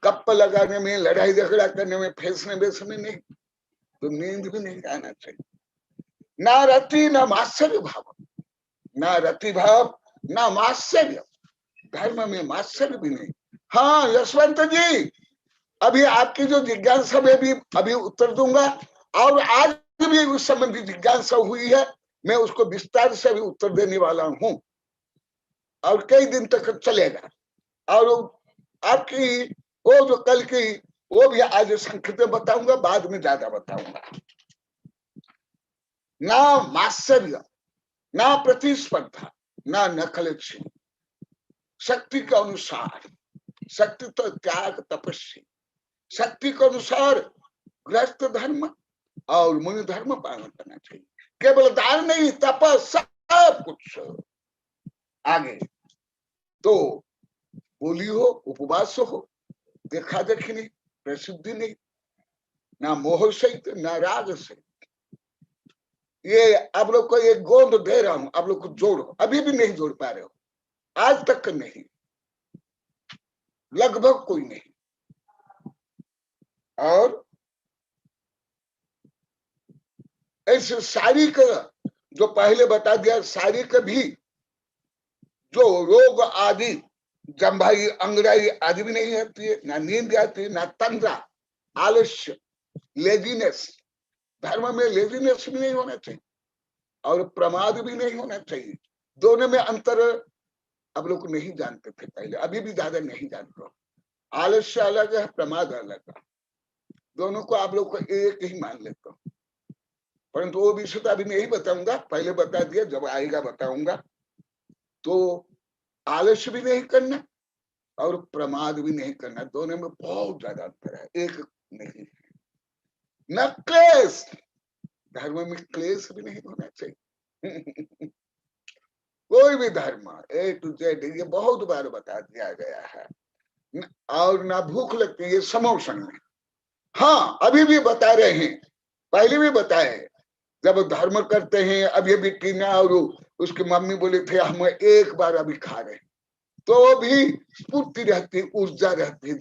गप्पा लगाने में, लड़ाई झगड़ा करने में, फैसने बेसने नहीं, तो नींद भी नहीं आना चाहिए। ना रति ना मात्सर्य भाव, ना रति भाव ना मात्सर्य, धर्म में मात्सर्य भी नहीं। हाँ यशवंत जी, अभी आपकी जो जिज्ञासा में भी अभी उत्तर दूंगा, और आज भी उस संबंधी जिज्ञासा हुई है, मैं उसको विस्तार से भी उत्तर देने वाला हूं और कई दिन तक चलेगा। और आपकी वो जो कल की, वो भी आज संक्षिप्त में बताऊंगा, बाद में ज्यादा बताऊंगा। ना मात्सर्य, ना प्रतिस्पर्धा, ना नकलक्षी, शक्ति के अनुसार, शक्ति तो त्याग तपस्या, शक्ति के अनुसार गृहस्थ धर्म और मुनि धर्म पालन करना चाहिए। केवल दान नहीं, तपस सब कुछ। आगे तो बोली हो, उपवास हो, देखा देखी नहीं, प्रसिद्धि नहीं, ना मोह सहित ना राग सहित। ये आप लोग को एक गोंद दे रहा हूं, आप लोग को जोड़ो। अभी भी नहीं जोड़ पा रहे हो, आज तक नहीं, लगभग कोई नहीं। और ऐसे शारीरिक जो पहले बता दिया, शारीरिक भी जो रोग आदि, जम्भाई अंगड़ाई आदि भी नहीं आती है, ना नींद आती है, ना तंद्रा, आलस्य, लेजीनेस। धर्म में लेजीनेस भी नहीं होना चाहिए और प्रमाद भी नहीं होना चाहिए। दोनों में अंतर आप लोग नहीं जानते थे पहले, अभी भी ज्यादा नहीं जानते हो। आलस्य अलग है, प्रमाद अलग है, दोनों को आप लोग को एक ही मान लेते हो। परंतु वो विषय तो अभी नहीं बताऊंगा, पहले बता दिया, जब आएगा बताऊंगा। तो आलस्य भी नहीं करना और प्रमाद भी नहीं करना, दोनों में बहुत ज्यादा अंतर है, एक नहीं। न क्लेश, धर्म में क्लेश भी नहीं होना चाहिए। कोई भी धर्म ए टू जेड, ये बहुत बार बता दिया गया है। और ना भूख लगती है समोसन में। हाँ अभी भी बता रहे हैं, पहले भी बताए, जब धर्म करते हैं। अभी भी टीना और उसकी मम्मी बोले थे हम एक बार अभी खा रहे, तो भी स्फूर्ति रहती, ऊर्जा रहती।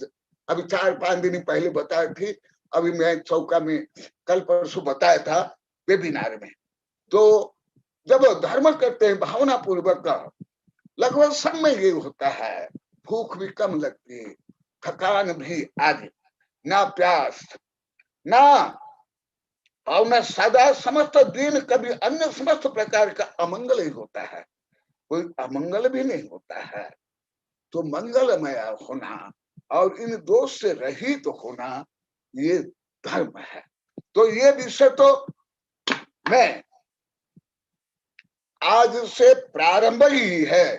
अभी 4-5 दिन पहले बताई थी, अभी मैं चौका में कल परसों बताया था वेबिनार में। तो जब धर्म करते हैं भावना पूर्वक, लगभग सब में ये होता है, भूख भी कम लगती है, थकान भी आदि, ना प्यास, ना और न सदा समस्त दिन कभी अन्य समस्त प्रकार का अमंगल ही होता है, कोई अमंगल भी नहीं होता है। तो मंगलमय होना और इन दोष से रहित होना, ये धर्म है। तो ये विषय तो मैं आज से प्रारंभ ही है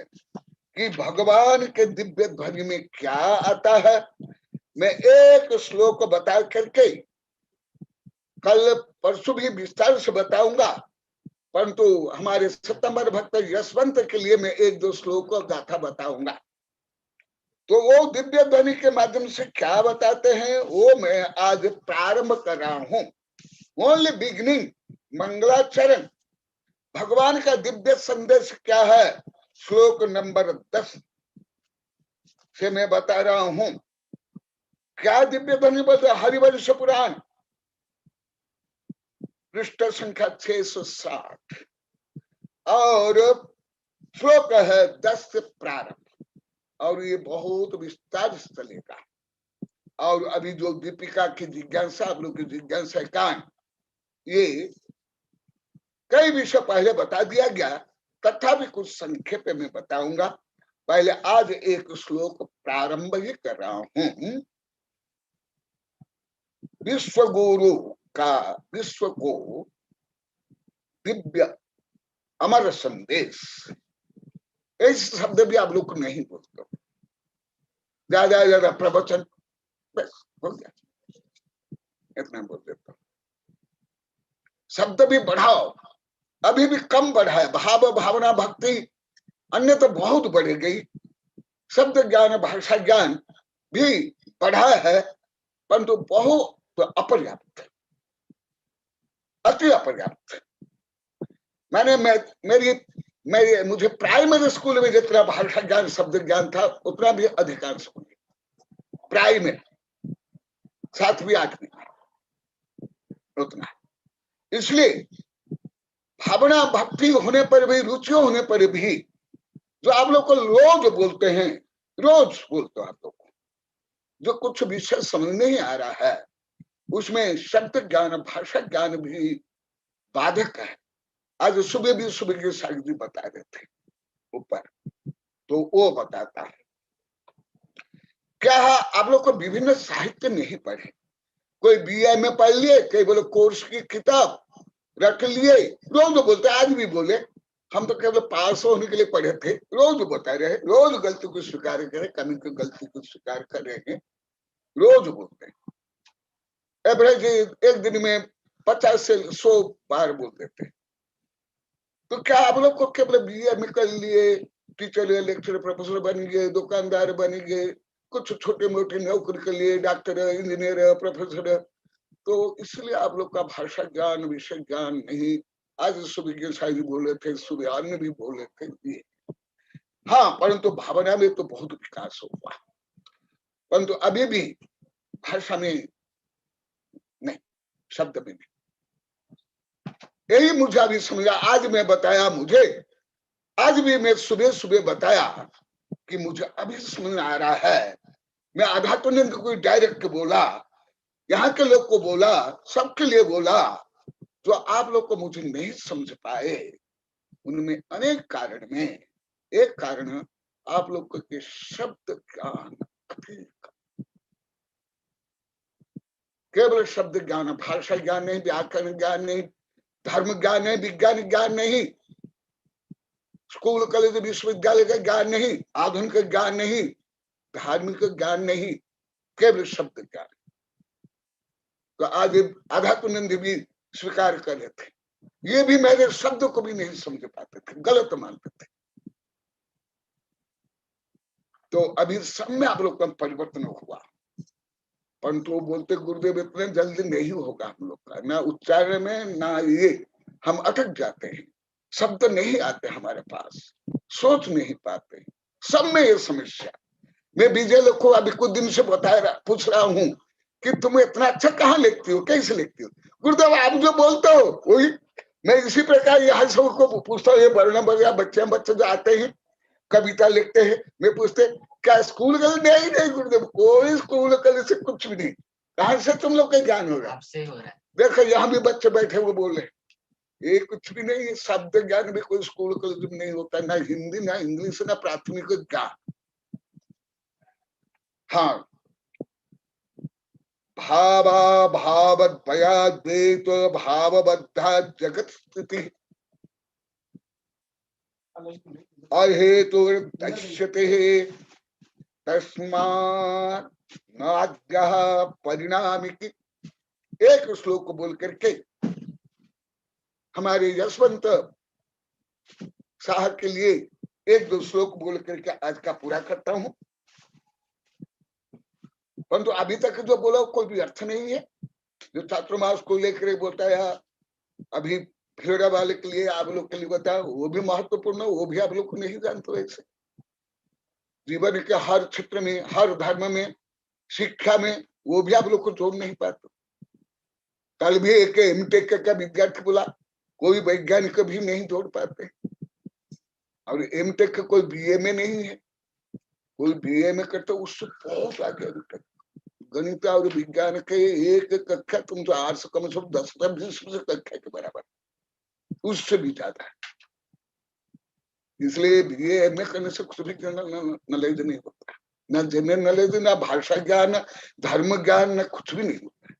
कि भगवान के दिव्य ध्वनि में क्या आता है। मैं एक श्लोक बता करके कल परसों भी विस्तार से बताऊंगा, परंतु हमारे सितंबर भक्त यशवंत के लिए मैं 1-2 श्लोक गाथा बताऊंगा। तो वो दिव्य ध्वनि के माध्यम से क्या बताते हैं वो मैं आज प्रारंभ कर रहा हूं। ओनली बिगिनिंग, मंगलाचरण। भगवान का दिव्य संदेश क्या है, श्लोक नंबर 10 से मैं बता रहा हूं। क्या दिव्य ध्वनि बता, हरिवंश पुराण पृष्ठ संख्या 660 और श्लोक है 10 से प्रारंभ, और ये बहुत विस्तार से चलेगा। और अभी जो दीपिका की जिज्ञासा, आप लोग की जिज्ञासा कान, ये कई विषय पहले बता दिया गया, तथापि कुछ संक्षेप में बताऊंगा। पहले आज एक श्लोक प्रारंभ ही कर रहा हूं। विश्व गुरु का, विश्व को दिव्य अमर संदेश, ऐसे शब्द भी आप लोग को नहीं बोलते, ज्यादा प्रवचन बस हो गया, इतना बोल देता हूं। शब्द भी बढ़ाओ, अभी भी कम बढ़ा है। भाव भावना भक्ति अन्य तो बहुत बढ़ गई, शब्द ज्ञान भाषा ज्ञान भी बढ़ा है, परंतु बहुत अपर्याप्त है, अति अपर्याप्त है। मैंने मेरी मुझे प्राइमरी स्कूल में जितना भाषा ज्ञान शब्द ज्ञान था उतना भी अधिकांश होंगे प्राइमरी 7वीं 8वीं उतना। इसलिए भावना भक्ति होने पर भी, रुचि होने पर भी, जो आप लोग को रोज बोलते हैं, रोज बोलते हो आप लोग को, जो कुछ विषय समझ नहीं आ रहा है उसमें शब्द ज्ञान भाषा ज्ञान भी बाधक है। आज सुबह भी सुबह के साहिब जी बता रहे थे ऊपर, तो वो बताता है क्या आप लोग को विभिन्न साहित्य नहीं पढ़े, कोई बीए में पढ़ लिए, कई बोले कोर्स की किताब रख लिए, रोज बोलते, आज भी बोले हम तो केवल पास होने के लिए पढ़े थे, रोज बता रहे, रोज गलती को स्वीकार करें, कमी की गलती को स्वीकार कर रहे हैं, रोज बोलते हैं। एवरेज एक दिन में 50 से 100 बार बोलते थे। तो क्या आप लोग को केवल बीए में कर लिए, टीचर लेक्चर प्रोफेसर बन गए, दुकानदार बन गए, कुछ छोटे मोटे नौकरी के लिए डॉक्टर इंजीनियर प्रोफेसर, तो इसलिए आप लोग का भाषा ज्ञान विषय ज्ञान नहीं। आज सुबह के शायद बोले थे, सुबह अन्य भी बोले थे ये, हाँ, परंतु भावना में तो बहुत विकास हुआ, परंतु अभी भी भाषा में नहीं, शब्द में नहीं। यही मुझे अभी समझा, आज मैं बताया, मुझे आज भी मैं सुबह सुबह बताया कि मुझे अभी समझ आ रहा है। मैं आधा तो नहीं कोई डायरेक्ट बोला, यहाँ के लोग को बोला, सबके लिए बोला, जो आप लोग को मुझे नहीं समझ पाए उनमें अनेक कारण में एक कारण आप लोग को के शब्द ज्ञान अधिक, केवल शब्द ज्ञान, भाषा ज्ञान नहीं, व्याकरण ज्ञान नहीं, धर्म ज्ञान नहीं, विज्ञान ज्ञान नहीं, स्कूल कॉलेज विश्वविद्यालय का ज्ञान नहीं, आधुनिक ज्ञान नहीं, धार्मिक ज्ञान नहीं, केवल शब्द ज्ञान। तो आज आध्यात्मानंद भी स्वीकार कर रहे थे, ये भी मेरे शब्द को भी नहीं समझ पाते थे, गलत मानते थे। तो अभी सब में आप लोग का परिवर्तन हुआ, परंतु वो बोलते गुरुदेव इतने जल्दी नहीं होगा हम लोग का, ना उच्चारण में ना ये, हम अटक जाते हैं, शब्द नहीं आते हमारे पास, सोच नहीं पाते, सब में ये समस्या। मैं विजय लोग को अभी कुछ दिन से पूछ रहा हूँ कि तुम इतना अच्छा कहाँ लिखती हो, कैसे लिखती हो? गुरुदेव आप जो बोलते हो वही मैं इसी प्रकार यहाँ सबको पूछता हूँ। ये वर्ण वगैरह बच्चे जो आते हैं कविता लिखते हैं, मैं पूछते क्या स्कूल कल नहीं गुरुदेव, कोई स्कूल कल से कुछ भी नहीं, कहाँ से तुम लोग का ज्ञान होगा? आपसे हो रहा है। देखो यहाँ भी बच्चे बैठे वो बोल रहे ये कुछ भी नहीं, शब्द ज्ञान भी कोई स्कूल कॉलेज में नहीं होता, ना हिंदी ना इंग्लिश ना प्राथमिक ज्ञान। हाँ, भावा भावद्वया द्वैत भावबद्धा जगत स्थिति अहेतु दश्यते तस्मात् नाद्यः परिणामिकी। एक श्लोक बोल करके हमारे यशवंत साहब के लिए एक दो श्लोक बोल करके आज का पूरा करता हूं। परंतु अभी तक जो बोला कोई भी अर्थ नहीं है। जो छात्रमास को लेकर बोलता है अभी फिर वाले के लिए आप लोग के लिए बताया, वो भी महत्वपूर्ण है, वो भी आप लोग को नहीं जानते। वैसे जीवन के हर क्षेत्र में, हर धर्म में, शिक्षा में वो भी आप लोग को जोड़ नहीं पाते। कल भी एक एमटेक का विद्यार्थी बोला कोई वैज्ञानिक भी नहीं जोड़ पाते, और एमटेक कोई बीए में नहीं है, कोई बीए में करते उससे बहुत आगे तक। गणित और विज्ञान के एक कक्षा तुम तो 8 से कम से कम 10 कक्षा के बराबर, उससे भी ज्यादा है। इसलिए बीए एमए करने से कुछ भी नॉलेज नहीं होता, ना जनरल नॉलेज, ना भाषा ज्ञान, ना धर्म ज्ञान, ना कुछ भी नहीं होता है।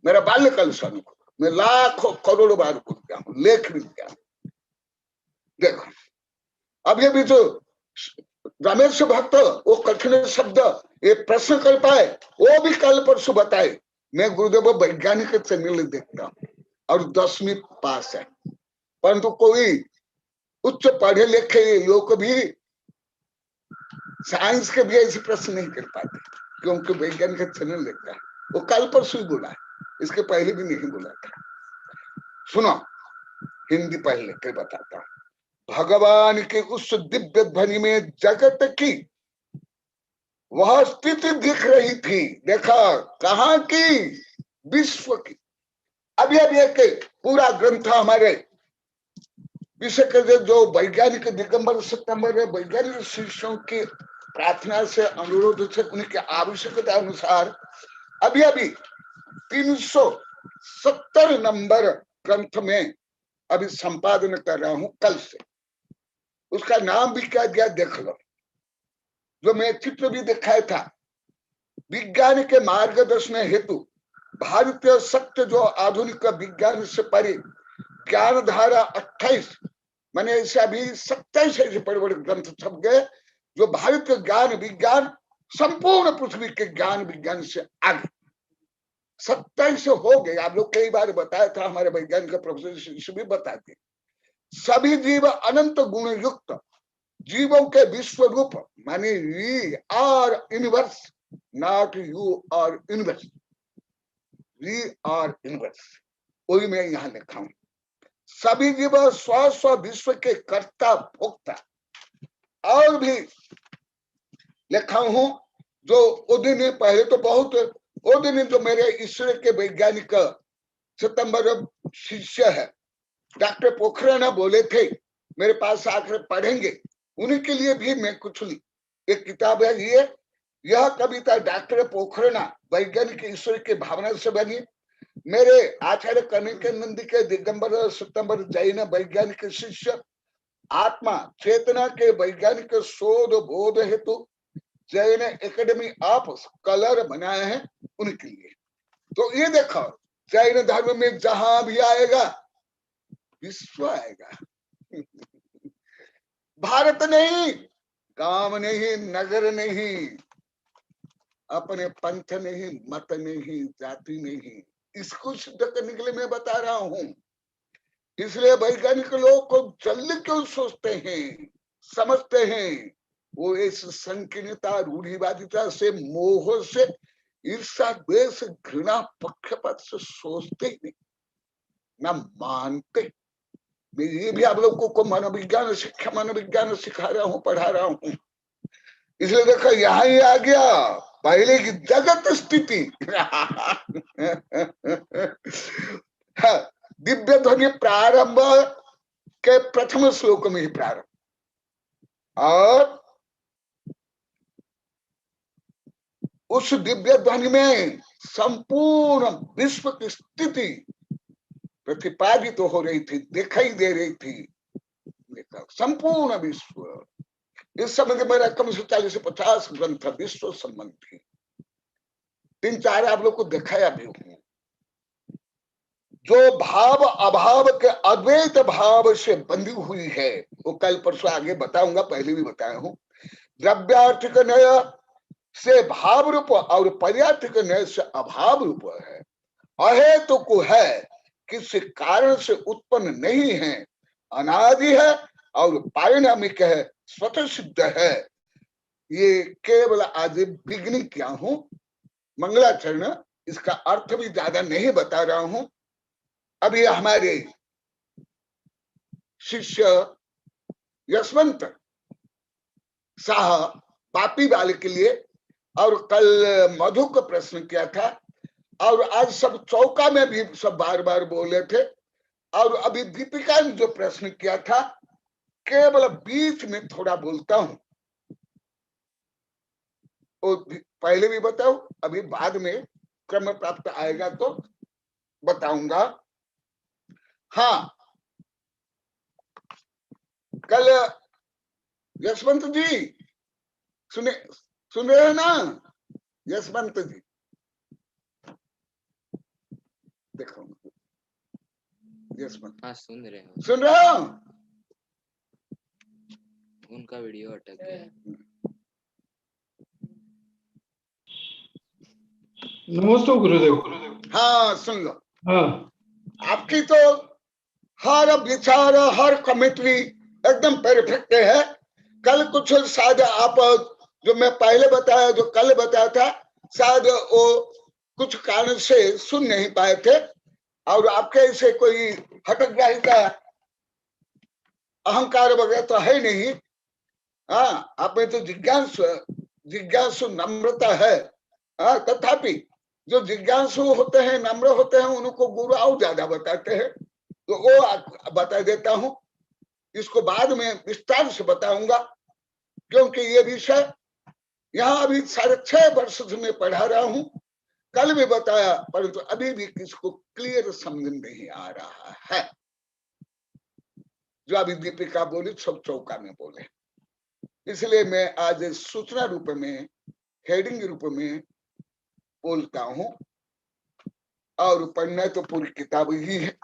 मेरा बाल्यकाल से अनुभव, मैं लाखों करोड़ों बार बोल गया हूँ, लेख भी गया। देखो अब ये भी जो रमेश भक्त वो कठिन शब्द ये प्रश्न कर पाए, वो भी कल परसों बताए। मैं गुरुदेव वैज्ञानिक चैनल देखता हूँ और 10वीं पास है, परंतु कोई उच्च पढ़े लिखे लोग भी साइंस के भी ऐसे प्रश्न नहीं कर पाते, क्योंकि वैज्ञानिक चैनल देखता है। वो कल परसों बोला है, इसके पहले भी नहीं बोला था। सुनो हिंदी पढ़ लिख के बताता हूँ। भगवान के उस दिव्य ध्वनि में जगत की वह स्थिति दिख रही थी। देखा कहाँ की? विश्व की। अभी अभी एक पूरा ग्रंथ हमारे विश्व के जो वैज्ञानिक दिगंबर सितंबर वैज्ञानिक शिष्यों की प्रार्थना से, अनुरोध से, उनकी आवश्यकता अनुसार अभी अभी 370 नंबर ग्रंथ में अभी संपादन कर रहा हूं कल से। उसका नाम भी क्या दिया देख लो, जो मैं चित्र भी दिखाया था। विज्ञान के मार्गदर्शन हेतु भारतीय सत्य जो आधुनिक विज्ञान से परे ज्ञान धारा 28 मैंने ऐसे अभी 27 ऐसे बड़े बड़े ग्रंथ छप गए जो भारतीय ज्ञान विज्ञान संपूर्ण पृथ्वी के ज्ञान विज्ञान से आगे 27 हो गए। आप लोग कई बार बताया था, हमारे वैज्ञानिक प्रोफेसर भी बताते, सभी जीव अनंत गुण युक्त जीवों के विश्व रूप माने we are universe, not you are universe, we are universe. वही मैं यहां लिखा हूं, सभी जीव स्व स्व विश्व के कर्ता भोक्ता। और भी लिखा हूं जो उदिन पहले तो बहुत उदिन जो मेरे ईश्वर के वैज्ञानिक सितंबर शिष्य है डॉक्टर पोखराना बोले थे मेरे पास आकर पढ़ेंगे, उन्हीं के लिए भी मैं कुछ एक किताब है ये। यह कविता डॉक्टर पोखराना वैज्ञानिक ईश्वर के भावना से बनी। मेरे आचार्य कनिकानंद के दिगंबर सितंबर जैन वैज्ञानिक शिष्य आत्मा चेतना के वैज्ञानिक शोध बोध हेतु जैन एकेडमी ऑफ कलर बनाए हैं, उनके लिए। तो ये देखो जैन धर्म में जहां भी आएगा विश्व आएगा। भारत नहीं, गांव नहीं, नगर नहीं, अपने पंथ नहीं, मत नहीं, जाति नहीं, इसको सिद्ध करने के लिए मैं बता रहा हूं। इसलिए वैज्ञानिक लोग को जल्दी क्यों सोचते हैं, समझते हैं, वो इस संकीर्णता रूढ़िवादिता से, मोह से, ईर्षा द्वेष घृणा पक्षपात से सोचते नहीं, ना मानते। मैं ये भी आप लोगों को मनोविज्ञान शिक्षा मनोविज्ञान सिखा रहा हूँ, पढ़ा रहा हूँ। इसलिए देखो यहाँ ही आ गया पहले की जगत स्थिति। दिव्य ध्वनि प्रारंभ के प्रथम श्लोक में ही प्रारंभ, और उस दिव्य ध्वनि में संपूर्ण विश्व की स्थिति प्रतिपादित तो हो रही थी, दिखाई दे रही थी। संपूर्ण विश्व इस संबंध में कम से 40 से 50 ग्रंथ विश्व संबंधी 3-4 आप लोग को दिखाया भी हूं। जो भाव अभाव के अद्वैत भाव से बंधी हुई है वो कल परसों आगे बताऊंगा, पहले भी बताया हूं। द्रव्यार्थिक नय से भाव रूप और पर्यार्थिक नय से अभाव रूप है, अहेतुक तो है, किसी कारण से उत्पन्न नहीं है, अनादि है और पारिणामिक है, स्वतः सिद्ध है। ये केवल आज बिगनिंग किया हूं, मंगलाचरण, इसका अर्थ भी ज्यादा नहीं बता रहा हूं। अभी हमारे शिष्य यशवंत शाह पापी वाले के लिए और कल मधु को प्रश्न किया था, और आज सब चौका में भी सब बार बार बोले थे, और अभी दीपिका ने जो प्रश्न किया था केवल बीच में थोड़ा बोलता हूं, वो पहले भी बताओ, अभी बाद में क्रम प्राप्त आएगा तो बताऊंगा। हाँ, कल यशवंत जी सुन रहे हैं ना? यशवंत जी देखो, यशवंत हाँ सुन रहे हो, सुन रहे हो? उनका वीडियो अटक गया। नमस्ते गुरुदेव। हाँ सुन लो। हाँ, आपकी तो हर विचार हर कमेंट्री एकदम परफेक्ट है। कल कुछ शायद आप जो मैं पहले बताया, जो कल बताया था, शायद वो कुछ कारण से सुन नहीं पाए थे, और आपके ऐसे कोई हटक जाएगा अहंकार वगैरह तो है नहीं। हाँ, आप में तो जिज्ञासु नम्रता है। हाँ, तथापि जो जिज्ञासु होते हैं, नम्र होते हैं, उनको गुरु और ज्यादा बताते हैं। तो वो बता देता हूं, इसको बाद में विस्तार से बताऊंगा, क्योंकि ये विषय यहाँ अभी 6.5 वर्ष से मैं पढ़ा रहा हूं। कल भी बताया, परंतु अभी भी किसको क्लियर समझ नहीं आ रहा है। जो अभी दीपिका बोली सब चौका में बोले, इसलिए मैं आज सूचना रूप में, हेडिंग रूप में बोलता हूं। और पढ़ना तो पूरी किताब ही है,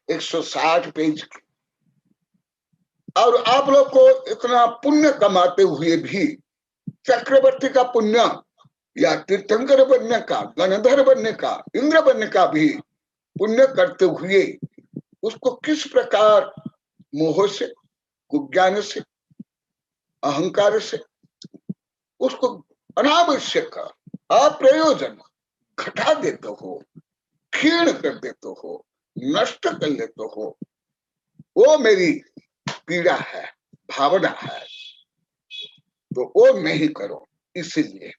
160 पेज की। और आप लोग को इतना पुण्य कमाते हुए भी चक्रवर्ती का पुण्य या तीर्थंकर बनने का, गणधर बनने का, इंद्र बनने का भी पुण्य करते हुए उसको किस प्रकार मोह से, कुज्ञान से, अहंकार से उसको अनावश्यक अप्रयोजन घटा देते हो, क्षीण कर देते हो, नष्ट कर लेते हो, वो मेरी पीड़ा है, भावना है। तो वो नहीं करो। इसीलिए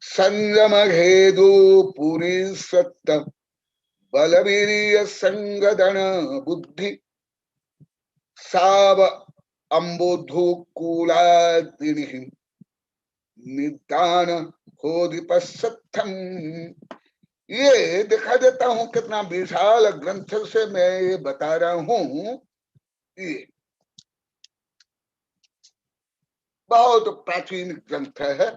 संयम हेतु पूरी सत्य बलवीर्य संगदन बुद्धि साव अम्बुधुकूलादिनि निदान होदिपसत्थम। ये दिखा देता हूं कितना विशाल ग्रंथ से मैं ये बता रहा हूं। ये बहुत प्राचीन ग्रंथ है,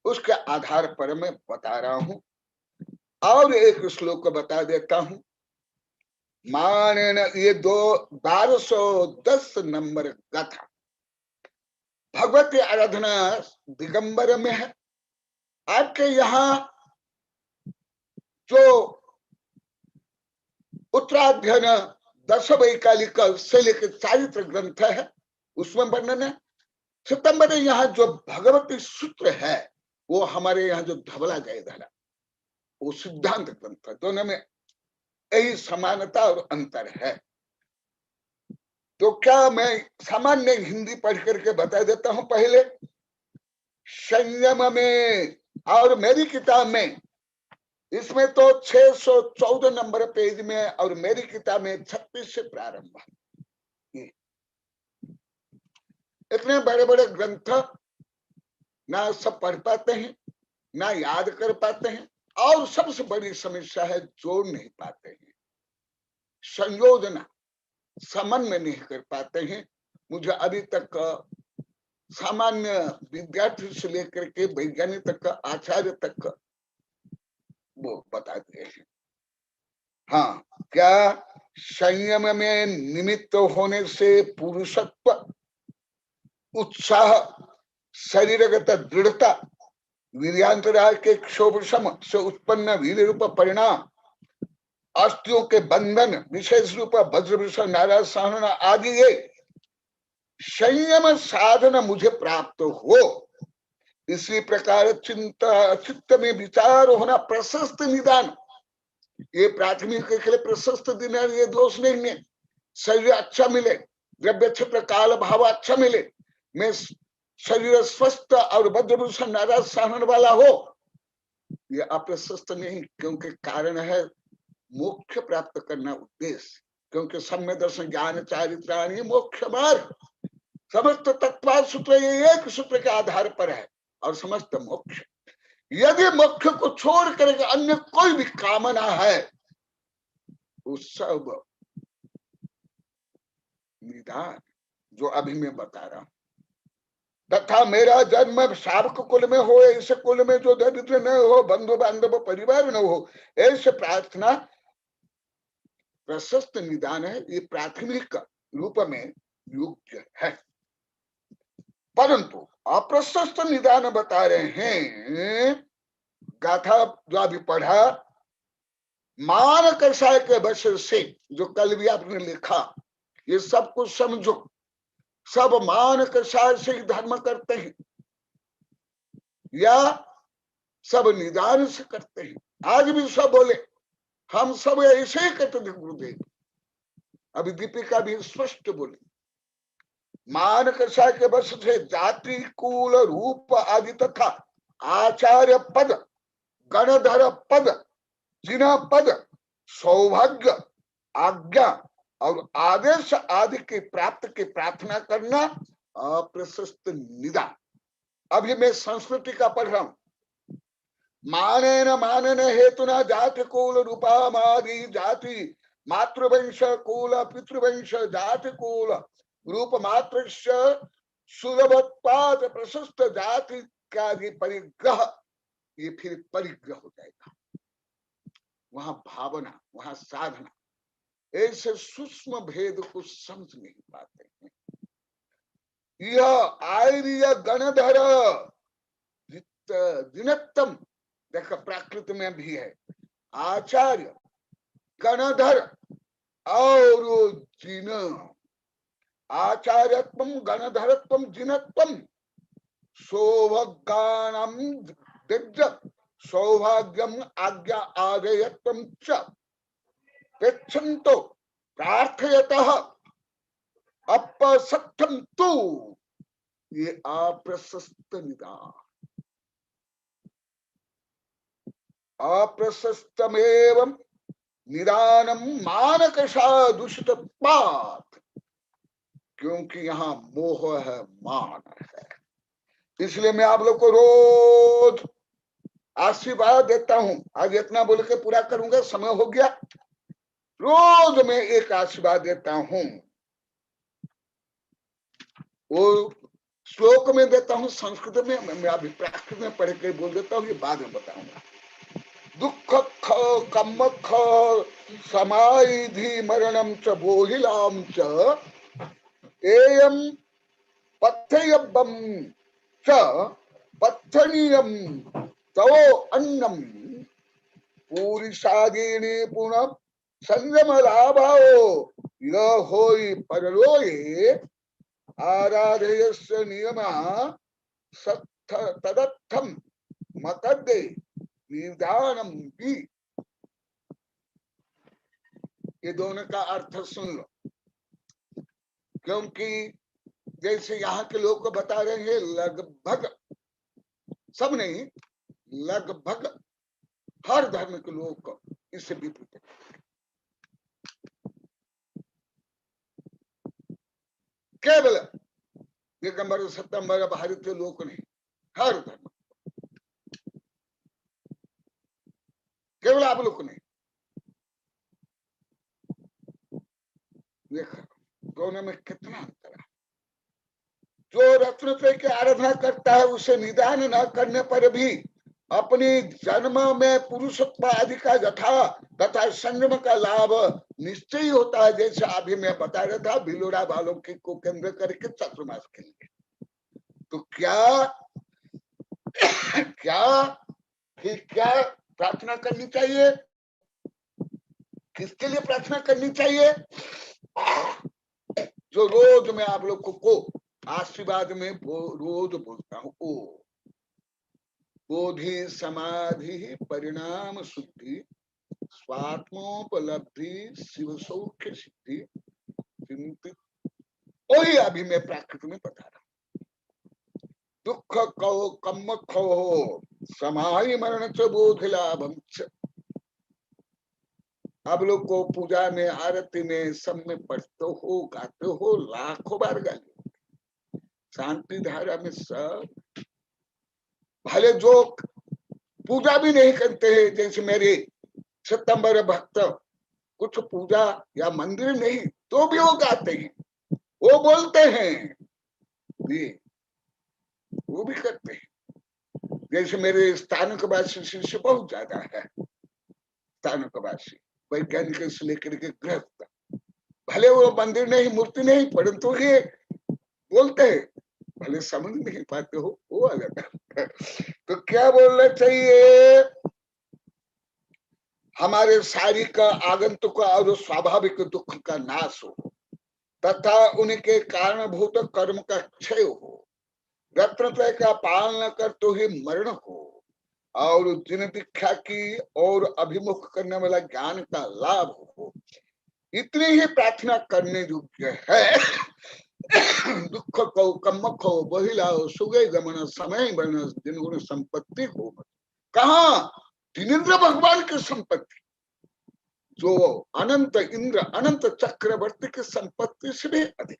उसके आधार पर मैं बता रहा हूं। और एक श्लोक बता देता हूं। माने न ये 1210 नंबर गाथा भगवती आराधना दिगंबर में है। आपके यहाँ जो उत्तराध्ययन 10 वैकालिक से लेकर चारित्र ग्रंथ है उसमें वर्णन है। सितंबर यहाँ जो भगवती सूत्र है वो हमारे यहाँ जो धवला जय धरा वो सिद्धांत ग्रंथ है। दोनों में यही समानता और अंतर है। तो क्या मैं सामान्य हिंदी पढ़ करके बता देता हूं। पहले संयम में और मेरी किताब में, इसमें तो 614 नंबर पेज में और मेरी किताब में 36 से प्रारंभ। इतने बड़े बड़े ग्रंथ ना सब पढ़ पाते हैं, ना याद कर पाते हैं, और सबसे बड़ी समस्या है जोड़ नहीं पाते हैं, संयोजना समन्वय नहीं कर पाते हैं। मुझे अभी तक सामान्य विद्यार्थी से लेकर के वैज्ञानिक तक, आचार्य तक वो बता दिए हैं। हाँ, क्या संयम में निमित्त होने से पुरुषत्व, उत्साह, शरीरगत दृढ़ता, वीर्यांतरा के क्षोभशम से उत्पन्न वीर रूप परिणाम, अस्थियों के बंधन, विशेष रूप वज्रवृषण, नाराज सहना आदि ये संयम साधन मुझे प्राप्त हो। इसी प्रकार चित्त में विचार होना, प्रशस्त निदान, ये प्राथमिक के लिए प्रशस्त निदान, ये दोष नहीं है। शरीर अच्छा मिले, द्रव्य क्षेत्र काल भाव अच्छा मिले, मैं शरीर स्वस्थ और वज्रभूषण नाराज सहन वाला हो, ये अप्रशस्त नहीं। क्योंकि कारण है मोक्ष प्राप्त करना उद्देश्य। क्योंकि सम्य दर्शन ज्ञान चारित्राणी मोक्ष मार्ग, समस्त तत्व सूत्र ये एक सूत्र के आधार पर है और समस्त मोक्ष। यदि मोक्ष को छोड़ करके अन्य कोई भी कामना है वो सब निदान जो अभी मैं बता रहा हूं। तथा मेरा जन्म शावक कुल में हो, ऐसे कुल में जो दरिद्र न हो, बंधु बांधव परिवार न हो, ऐसे प्रार्थना प्रशस्त निदान है। ये प्राथमिक रूप में योग्य है। परंतु अप्रशस्त निदान बता रहे हैं। गाथा जो अभी पढ़ा, मान कषाय के वश से, जो कल भी आपने लिखा, ये सब कुछ समझो। सब मान कषाय से ही धर्म करते हैं या सब निदान से करते हैं। आज भी सब बोले हम सब ऐसे ही करते थे गुरुदेव, अभी दीपिका भी स्पष्ट बोली, मान कषा के वश से जाति कुल रूप आदि तथा आचार्य पद, गणधर पद, जिना पद, सौभाग्य, आज्ञा और आदेश आदि के प्राप्त की प्रार्थना करना अप्रशस्त निदान। अभी मैं संस्कृति का पढ़ रहा हूं। मानन हेतुना जाति कुल रूपामादि जाति मातृवंश कुल पितृवंश जाति कुल रूप मात्र सुलभत्वात् प्रशस्त जाति इत्यादि परिग्रह, ये फिर परिग्रह हो जाएगा। वहां भावना, वहां साधना, ऐसे सूक्ष्म भेद को समझ नहीं पाते हैं। यह आर्य गणधर जिनत्तम, देखो प्राकृत में भी है, आचार्य गणधर और जिन, आचार्यत्वम गणधरत्वम जिनत्वम सौभाग्यानाम दिग्ज सौभाग्यम आज्ञा आदेयत्वम च पेक्षन्तो प्रार्थयतः अपसत्यम तु, ये अप्रशस्त निदान। अप्रशस्तमेवं निदानम मानकषा दूषितत्वात्, क्योंकि यहाँ मोह है, मान है। इसलिए मैं आप लोग को रोज आशीर्वाद देता हूं। आज इतना बोल के पूरा करूंगा, समय हो गया। रोज मैं एक आशीर्वाद देता हूं, वो श्लोक में देता हूं संस्कृत में, मैं अभी प्राकृत में पढ़ के बोल देता हूं, ये बाद में बताऊंगा। दुख ख कम ख समाधि मरणम च बोहिलाम च एयम पथ्ययब्बम च पथनीयम तवो अन्नम पूरिषादीनि पुनः संयम लाभाओ यह होई परलोये आराधयस्य नियमा सत्थ तदर्थम मतद्दे निदानम भी। ये दोनों का अर्थ सुन लो, क्योंकि जैसे यहाँ के लोग को बता रहे हैं, लगभग सब नहीं, लगभग हर धर्म के लोग को इससे विपरीत है। केवल दिगंबर सत्यंबर भारतीय लोग नहीं, हर धर्म, केवल आप लोग को नहीं। देखो दोनों में कितना अंतर है। जो रत्नत्रय की आराधना करता है उसे निदान न करने पर भी अपनी जन्म में पुरुषत्व आदि का यथा तथा संयम का लाभ निश्चय होता है। जैसे अभी मैं बता रहा था, भिलोड़ा वालों की को केंद्र करके चातुर्मास के लिए, तो क्या फिर क्या प्रार्थना करनी चाहिए? किसके लिए प्रार्थना करनी चाहिए? जो रोज मैं आप लोग को आशीर्वाद में रोज बोलता हूँ, ओ बोधि समाधि परिणाम शुद्धि स्वात्मोपलब्धि शिव सौख्य सिद्धि चिंतित, वही अभी मैं प्राकृत में बता रहा हूँ। दुख कहो कम खो समाहि मरण च बोधि लाभम च। आप लोग को पूजा में, आरती में, सब में पढ़ते हो, गाते हो, लाखों बार गाली, शांति धारा में सब। भले जो पूजा भी नहीं करते हैं, जैसे मेरे सितंबर भक्त कुछ पूजा या मंदिर नहीं तो भी वो गाते हैं, वो बोलते हैं, वो भी करते हैं। जैसे मेरे स्थानकवासी शिष्य बहुत ज्यादा है, स्थानकवासी वैज्ञानिक से लेकर के गृहस्थ, भले वो मंदिर नहीं, मूर्ति नहीं, परंतु ये बोलते हैं, भले समझ नहीं पाते हो, वो अलग है। तो क्या बोलना चाहिए? हमारे शारीरिक आगंतुक और स्वाभाविक दुख का नाश हो तथा उनके कारणभूत कर्म का क्षय हो, रत्नत्रय का पालन कर तो ही मरण हो, और जिन दीक्षा की और अभिमुख करने वाला ज्ञान का लाभ हो, इतनी ही प्रार्थना करने योग्य है। दुख को कम्मख हो बहिलाओ सुगे गमन समय बन जिनगुण संपत्ति हो। कहा जिनेन्द्र भगवान की संपत्ति, जो अनंत इंद्र अनंत चक्रवर्ती की संपत्ति से भी अधिक,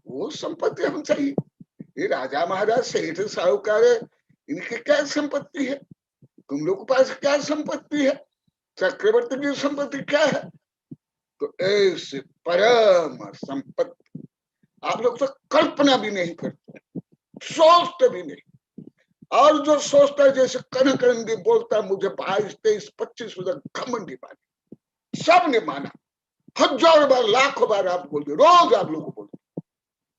वो संपत्ति हम चाहिए। ये राजा महाराज सेठ साहूकार इनकी क्या संपत्ति है? तुम लोग के पास क्या संपत्ति है? चक्रवर्ती की संपत्ति क्या है? तो ऐसे परम संपत्ति आप लोग तो कल्पना भी नहीं करते, सोचते भी नहीं। और जो सोचता है जैसे कनक नंदी बोलता है मुझे 22, 23, 25 घमंडी माने, सब ने माना, हजारों बार लाखों बार आप बोलते, रोज आप लोग को बोलते,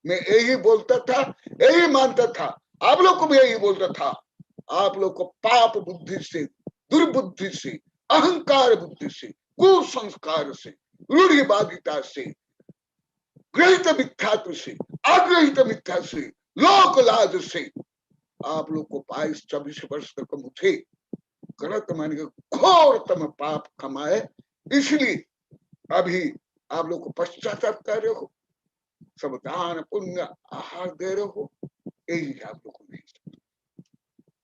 मैं यही बोलता था, यही मानता था, आप लोग को भी यही बोलता था। आप लोग को पाप बुद्धि से, दुर्बुद्धि से, अहंकार बुद्धि से, कुसंस्कार से, रूढ़िवादिता से, ग्रहित मिथ्यात्व से, अग्रहित मिथ्या से, लोक लाज से आप लोग को 22-24 वर्ष तक मुझे गलत मान के घोरतम पाप कमाए, इसलिए अभी आप लोग को पश्चाताप कर रहे हो, सब दान पुण्य आहार दे रहे हो, यही आप लोग को नहीं।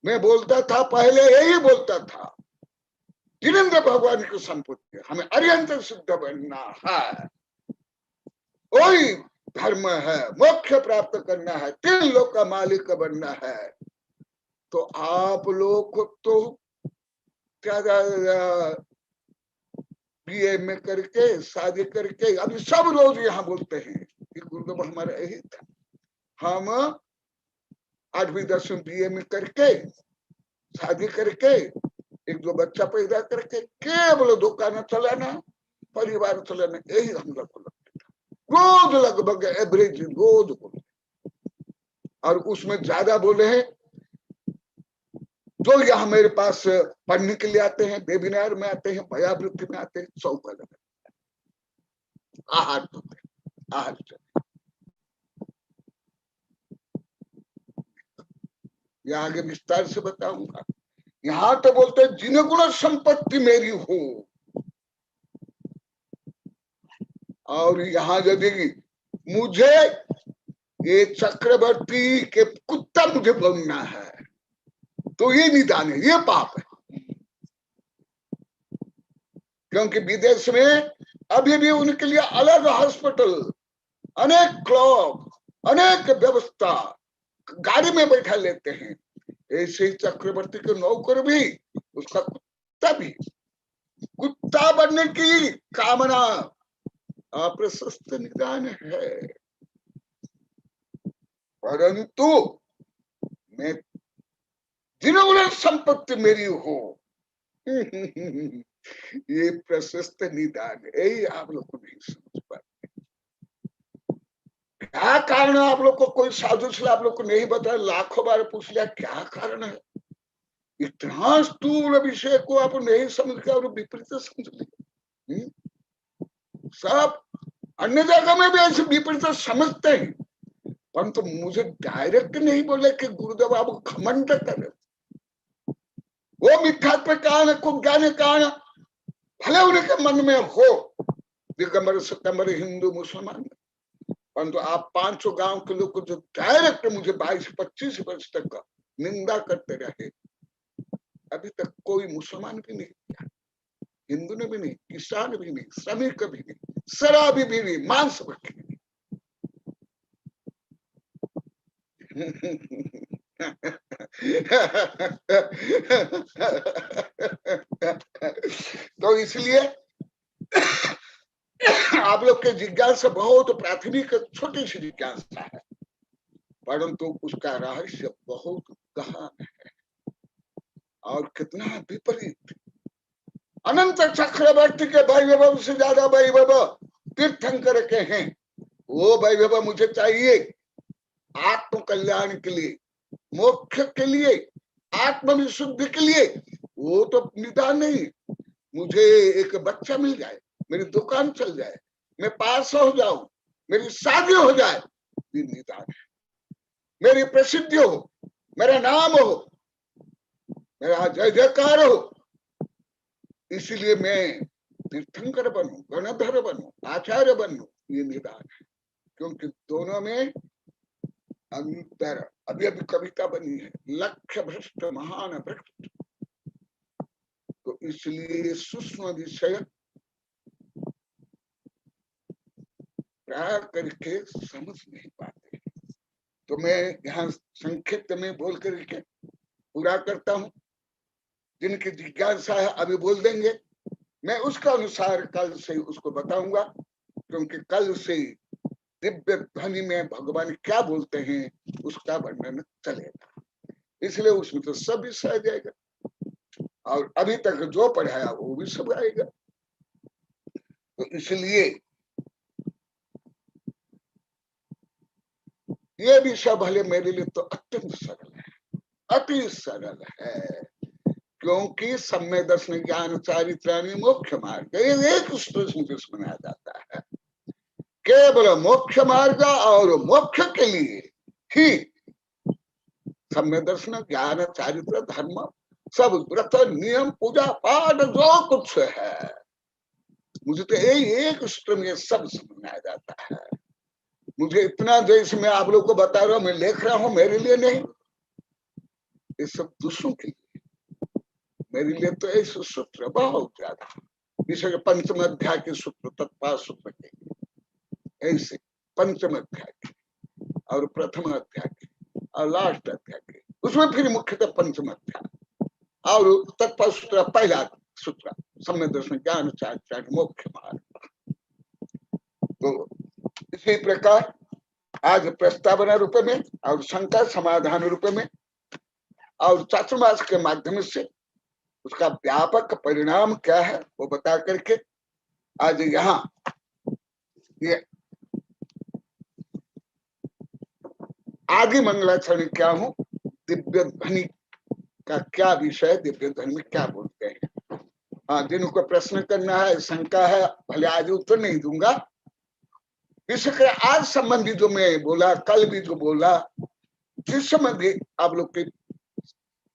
मैं बोलता था पहले, यही बोलता था, जिनेन्द्र भगवान की संपत्ति हमें अरिहंत सिद्ध बनना है, वही धर्म है, मोक्ष प्राप्त करना है, 3 लोक का मालिक बनना है। तो आप लोग को तो क्या बीए में करके शादी करके अभी सब रोज यहाँ बोलते हैं कि गुरुदेव हमारा यही था, हम 8वीं 10वीं बीए में करके शादी करके 1-2 बच्चा पैदा करके केवल दुकान चलाना, परिवार चलाना, यही हम लोग को लगता था। रोज लगभग एवरेज रोज बोले, और उसमें ज्यादा बोले हैं जो यहाँ मेरे पास पढ़ने के लिए आते हैं, वेबिनार में आते हैं, भयावृत्ति में आते हैं, 100 का आहार होते हैं, आहार यह आगे विस्तार से बताऊंगा। यहां तो बोलते हैं जिन गुण संपत्ति मेरी हो, और यहाँ यदि मुझे ये चक्रवर्ती के कुत्ता मुझे बनना है तो ये निदान है, ये पाप है। क्योंकि विदेश में अभी भी उनके लिए अलग हॉस्पिटल, अनेक क्लब, अनेक व्यवस्था, गाड़ी में बैठा लेते हैं। ऐसे ही चक्रवर्ती के नौकर भी, उसका कुत्ता भी, कुत्ता बनने की कामना अप्रशस्त निदान है। परंतु मैं जिन्होंने संपत्ति मेरी हो ये प्रशस्त निदान है, यही आप लोग को नहीं समझ पाते। क्या कारण है? आप लोग को कोई साधु से आप लोग को नहीं बताया, लाखों बार पूछ लिया क्या कारण है? इतना स्थूल विषय को आप नहीं समझ के और विपरीत समझ लिया। सब अन्य जगह में भी ऐसे विपरीत समझते हैं, परंतु मुझे डायरेक्ट नहीं बोले कि गुरुदेव आप घमंड करें। वो मिथ्यात्व कारण को ज्ञान कारण भले उनके मन में हो, दिगंबर सितंबर हिंदू मुसलमान, परंतु आप 500 गांव के लोग को जो डायरेक्ट मुझे 22-25 वर्ष तक निंदा करते रहे, अभी तक कोई मुसलमान भी नहीं किया, हिंदू ने भी नहीं, किसान भी नहीं, श्रमिक भी नहीं, शराबी भी नहीं, मांस भक्षी भी नहीं। तो इसलिए आप लोग के जिज्ञासा बहुत प्राथमिक छोटी सी जिज्ञासा है, परंतु उसका रहस्य बहुत गहन है और कितना विपरीत। अनंत चक्रवर्ती के वैभव से ज्यादा वैभव तीर्थंकर के हैं। वो वैभव मुझे चाहिए आत्म कल्याण के लिए, मोक्ष के लिए, आत्म विशुद्धि के लिए। वो तो निदान नहीं, मुझे एक बच्चा मिल जाए, मेरी दुकान चल जाए, मैं पास हो जाऊं, मेरी शादी हो जाए, ये निदान है। मेरी प्रसिद्धि हो, मेरा नाम हो, मेरा जय जयकार हो, इसलिए मैं तीर्थंकर बनूं, गणधर बनूं, आचार्य बनूं, ये निदान है। क्योंकि दोनों में अंतर। अभी अभी कविता बनी है, लक्ष्य भ्रष्ट महान भ्रष्ट। तो इसलिए सूक्ष्म विषय प्राय करके समझ नहीं पाते। तो मैं यहाँ संक्षिप्त में बोल करके पूरा करता हूँ। जिनकी जिज्ञासा है अभी बोल देंगे, मैं उसका अनुसार कल से उसको बताऊंगा। क्योंकि कल से दिव्य ध्वनि में भगवान क्या बोलते हैं उसका वर्णन चलेगा, इसलिए उसमें तो सब विषय आ जाएगा। और अभी तक जो पढ़ाया वो भी सब आएगा। तो इसलिए ये विषय भले मेरे लिए तो अत्यंत सरल है, अति सरल है। क्योंकि सम्यक दर्शन ज्ञान चारित्राणि मोक्ष मार्ग, एक मुझे सुनाया जाता है। केवल मोक्ष मार्ग और मोक्ष के लिए ही सम्यक दर्शन ज्ञान चारित्र धर्म सब व्रत नियम पूजा पाठ जो कुछ है, मुझे तो यही एक सूत्र में सब सुनाया जाता है। मुझे इतना जैसे मैं आप लोग को बता रहा हूं, मैं लिख रहा हूं, मेरे लिए नहीं, ये सब दूसरों के लिए। मेरे लिए तो ऐसे सूत्र बहुत ज्यादा, जैसे पंचम अध्याय के सूत्र, तत्पाल सूत्र के, ऐसे पंचम अध्याय के और प्रथम अध्याय के और लास्ट अध्याय के, उसमें फिर मुख्यतः पंचम अध्याय और तत्पाल सूत्र पहला सूत्र, सम्यक दर्शन ज्ञान चारित्र मोक्ष मार्ग। तो इसी प्रकार आज प्रस्तावना रूप में और शंका समाधान रूप में और चातुर्मास के माध्यम से उसका व्यापक परिणाम क्या है वो बता करके आज यहाँ ये आदि मंगलाचरण क्या हूं, दिव्य ध्वनि का क्या विषय, दिव्य ध्वनि में क्या बोलते हैं। हाँ, जिनको प्रश्न करना है, शंका है, भले आज उत्तर नहीं दूंगा। इसके आज संबंधी जो मैं बोला, कल भी जो बोला, जिस संबंधी आप लोग के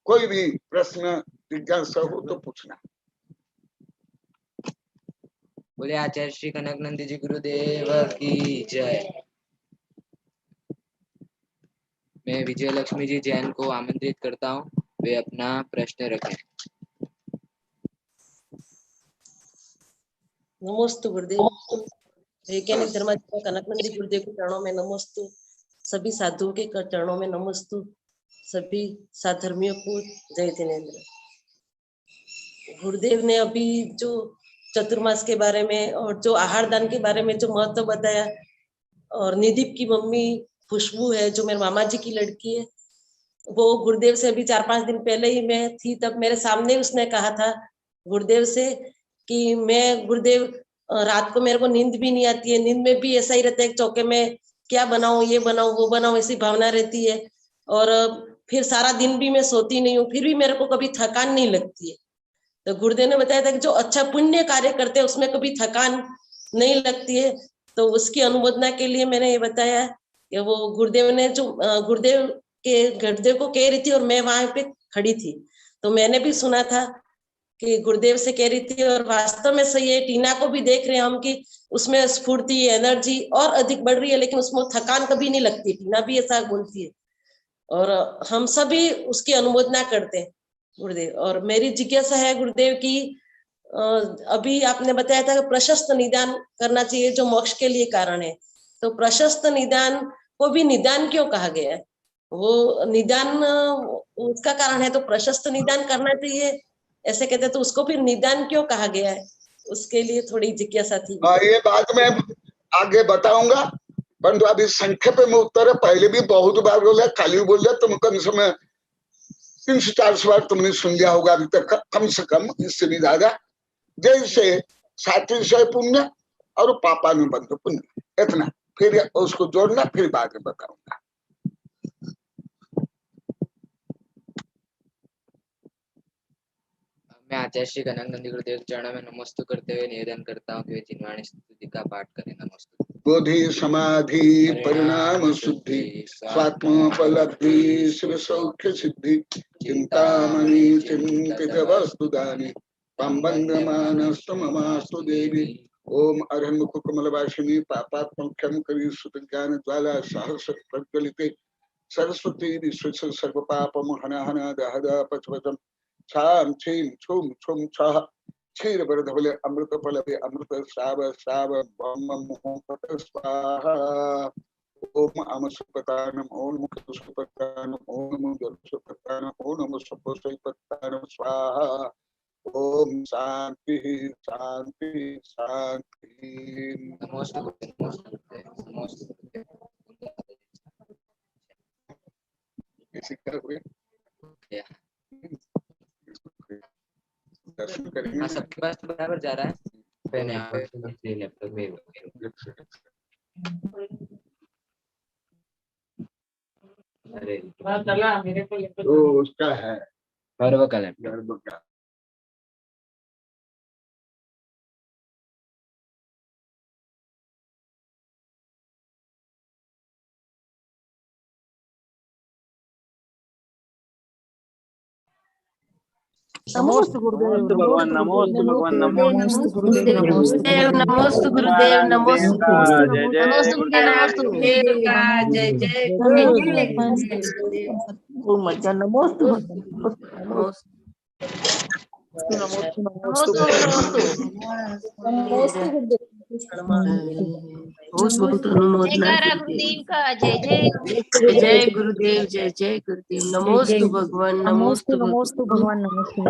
कोई भी प्रश्न जिज्ञासा हो तो पूछना। बोले आचार्य श्री कनकनंदी जी गुरुदेव की जय। मैं विजय लक्ष्मी जी जैन को आमंत्रित करता हूँ, वे अपना प्रश्न रखें। नमोस्तु गुरुदेव। वैज्ञानिक धर्माचार्य कनकनंदी गुरुदेव के चरणों में नमस्तु। सभी साधुओं के चरणों में नमस्तु। सभी साधर्मियों को जय जिनेन्द्र। गुरुदेव ने अभी जो चतुर्मास के बारे में और जो आहार दान के बारे में जो महत्व बताया, और निदीप की मम्मी खुशबू है जो मेरे मामा जी की लड़की है, वो गुरुदेव से अभी 4-5 दिन पहले ही मैं थी, तब मेरे सामने उसने कहा था गुरुदेव से कि मैं गुरुदेव रात को मेरे को नींद भी नहीं आती है, नींद में भी ऐसा ही रहता है चौके में क्या बनाऊं, ये बनाऊं, वो बनाऊं, ऐसी भावना रहती है। और फिर सारा दिन भी मैं सोती नहीं हूँ, फिर भी मेरे को कभी थकान नहीं लगती है। तो गुरुदेव ने बताया था कि जो अच्छा पुण्य कार्य करते हैं उसमें कभी थकान नहीं लगती है। तो उसकी अनुमोदना के लिए मैंने ये बताया कि वो गुरुदेव ने जो गुरुदेव को कह रही थी और मैं वहां पे खड़ी थी, तो मैंने भी सुना था कि गुरुदेव से कह रही थी, और वास्तव में सही है। टीना को भी देख रहे हैं हम कि उसमें स्फूर्ति, एनर्जी और अधिक बढ़ रही है, लेकिन उसमें थकान कभी नहीं लगती। टीना भी ऐसा बोलती है और हम सभी उसकी अनुमोदना करते हैं गुरुदेव। और मेरी जिज्ञासा है गुरुदेव की, अभी आपने बताया था कि प्रशस्त निदान करना चाहिए जो मोक्ष के लिए कारण है, तो प्रशस्त निदान को भी निदान क्यों कहा गया है? वो निदान उसका कारण है तो प्रशस्त निदान करना चाहिए ऐसे कहते, तो उसको फिर निदान क्यों कहा गया है? उसके लिए थोड़ी जिज्ञासा थी। ये बात मैं आगे बताऊंगा, परंतु अभी संक्षेप में उत्तर है। पहले भी बहुत बार बोला, खाली बोल दिया, तुम कम से कम 300-400 बार तुमने सुन लिया होगा अभी तक, कम से कम, इससे भी ज्यादा। जैसे 37 पुण्य और पापानुबंध पुण्य, इतना, फिर उसको जोड़ना, फिर बाद में बताऊंगा। मैं आचार्य श्री कनकनंदी गुरुदेव के चरणों में नमस्तु करते हुए निवेदन करता हूँ कि वे जिनवाणी स्तुति का पाठ करें। नमस्तु। बोधि समाधि परिणाम शुद्धि स्वात्मोपलब्धि शिव सौख्य सिद्धि चिंतामणि चिंतित वस्तुदानि त्वं वन्दमानस्तममास्तु देवी। ओम अरहन्मुख कमलवासिनी पापात्मख्यं करी सुतज्ञान ज्वाला सहस्र प्रज्वलिते सरस्वती विश्व सर्व पापम हना हना दहदा पचवचम छाम छीम छुम छुम छह क्षीर बरधवले अमृत फलवे अमृत श्राव श्राव ब्रह्म मुहूर्त स्वाहा। ओम अमसुपतानम ओम मुखसुपतानम ओम मुदसुपतानम ओम नमसुपतानम स्वाहा। ओम शांति शांति शांति। दर्शन करेंगे। हाँ, सबके पास तो बराबर जा रहा है। पहले लैपटॉप में अरे चला मेरे को तो उसका है गर्व का लैपटॉप। गर्भ का। नमोस्तु गुरुदेव भगवान, नमोस्तु भगवान, नमोस्तु गुरुदेव, नमोस्तु गुरुदेव, नमोस्तु जय जय नमोस्तु गुरुदेव का जय जय नमोस्तु गुरुदेव का जय जय जय गुरुदेव, जय जय गुरुदेव। नमोस्तु भगवान, नमोस्तु भगवान, नमोस्तु।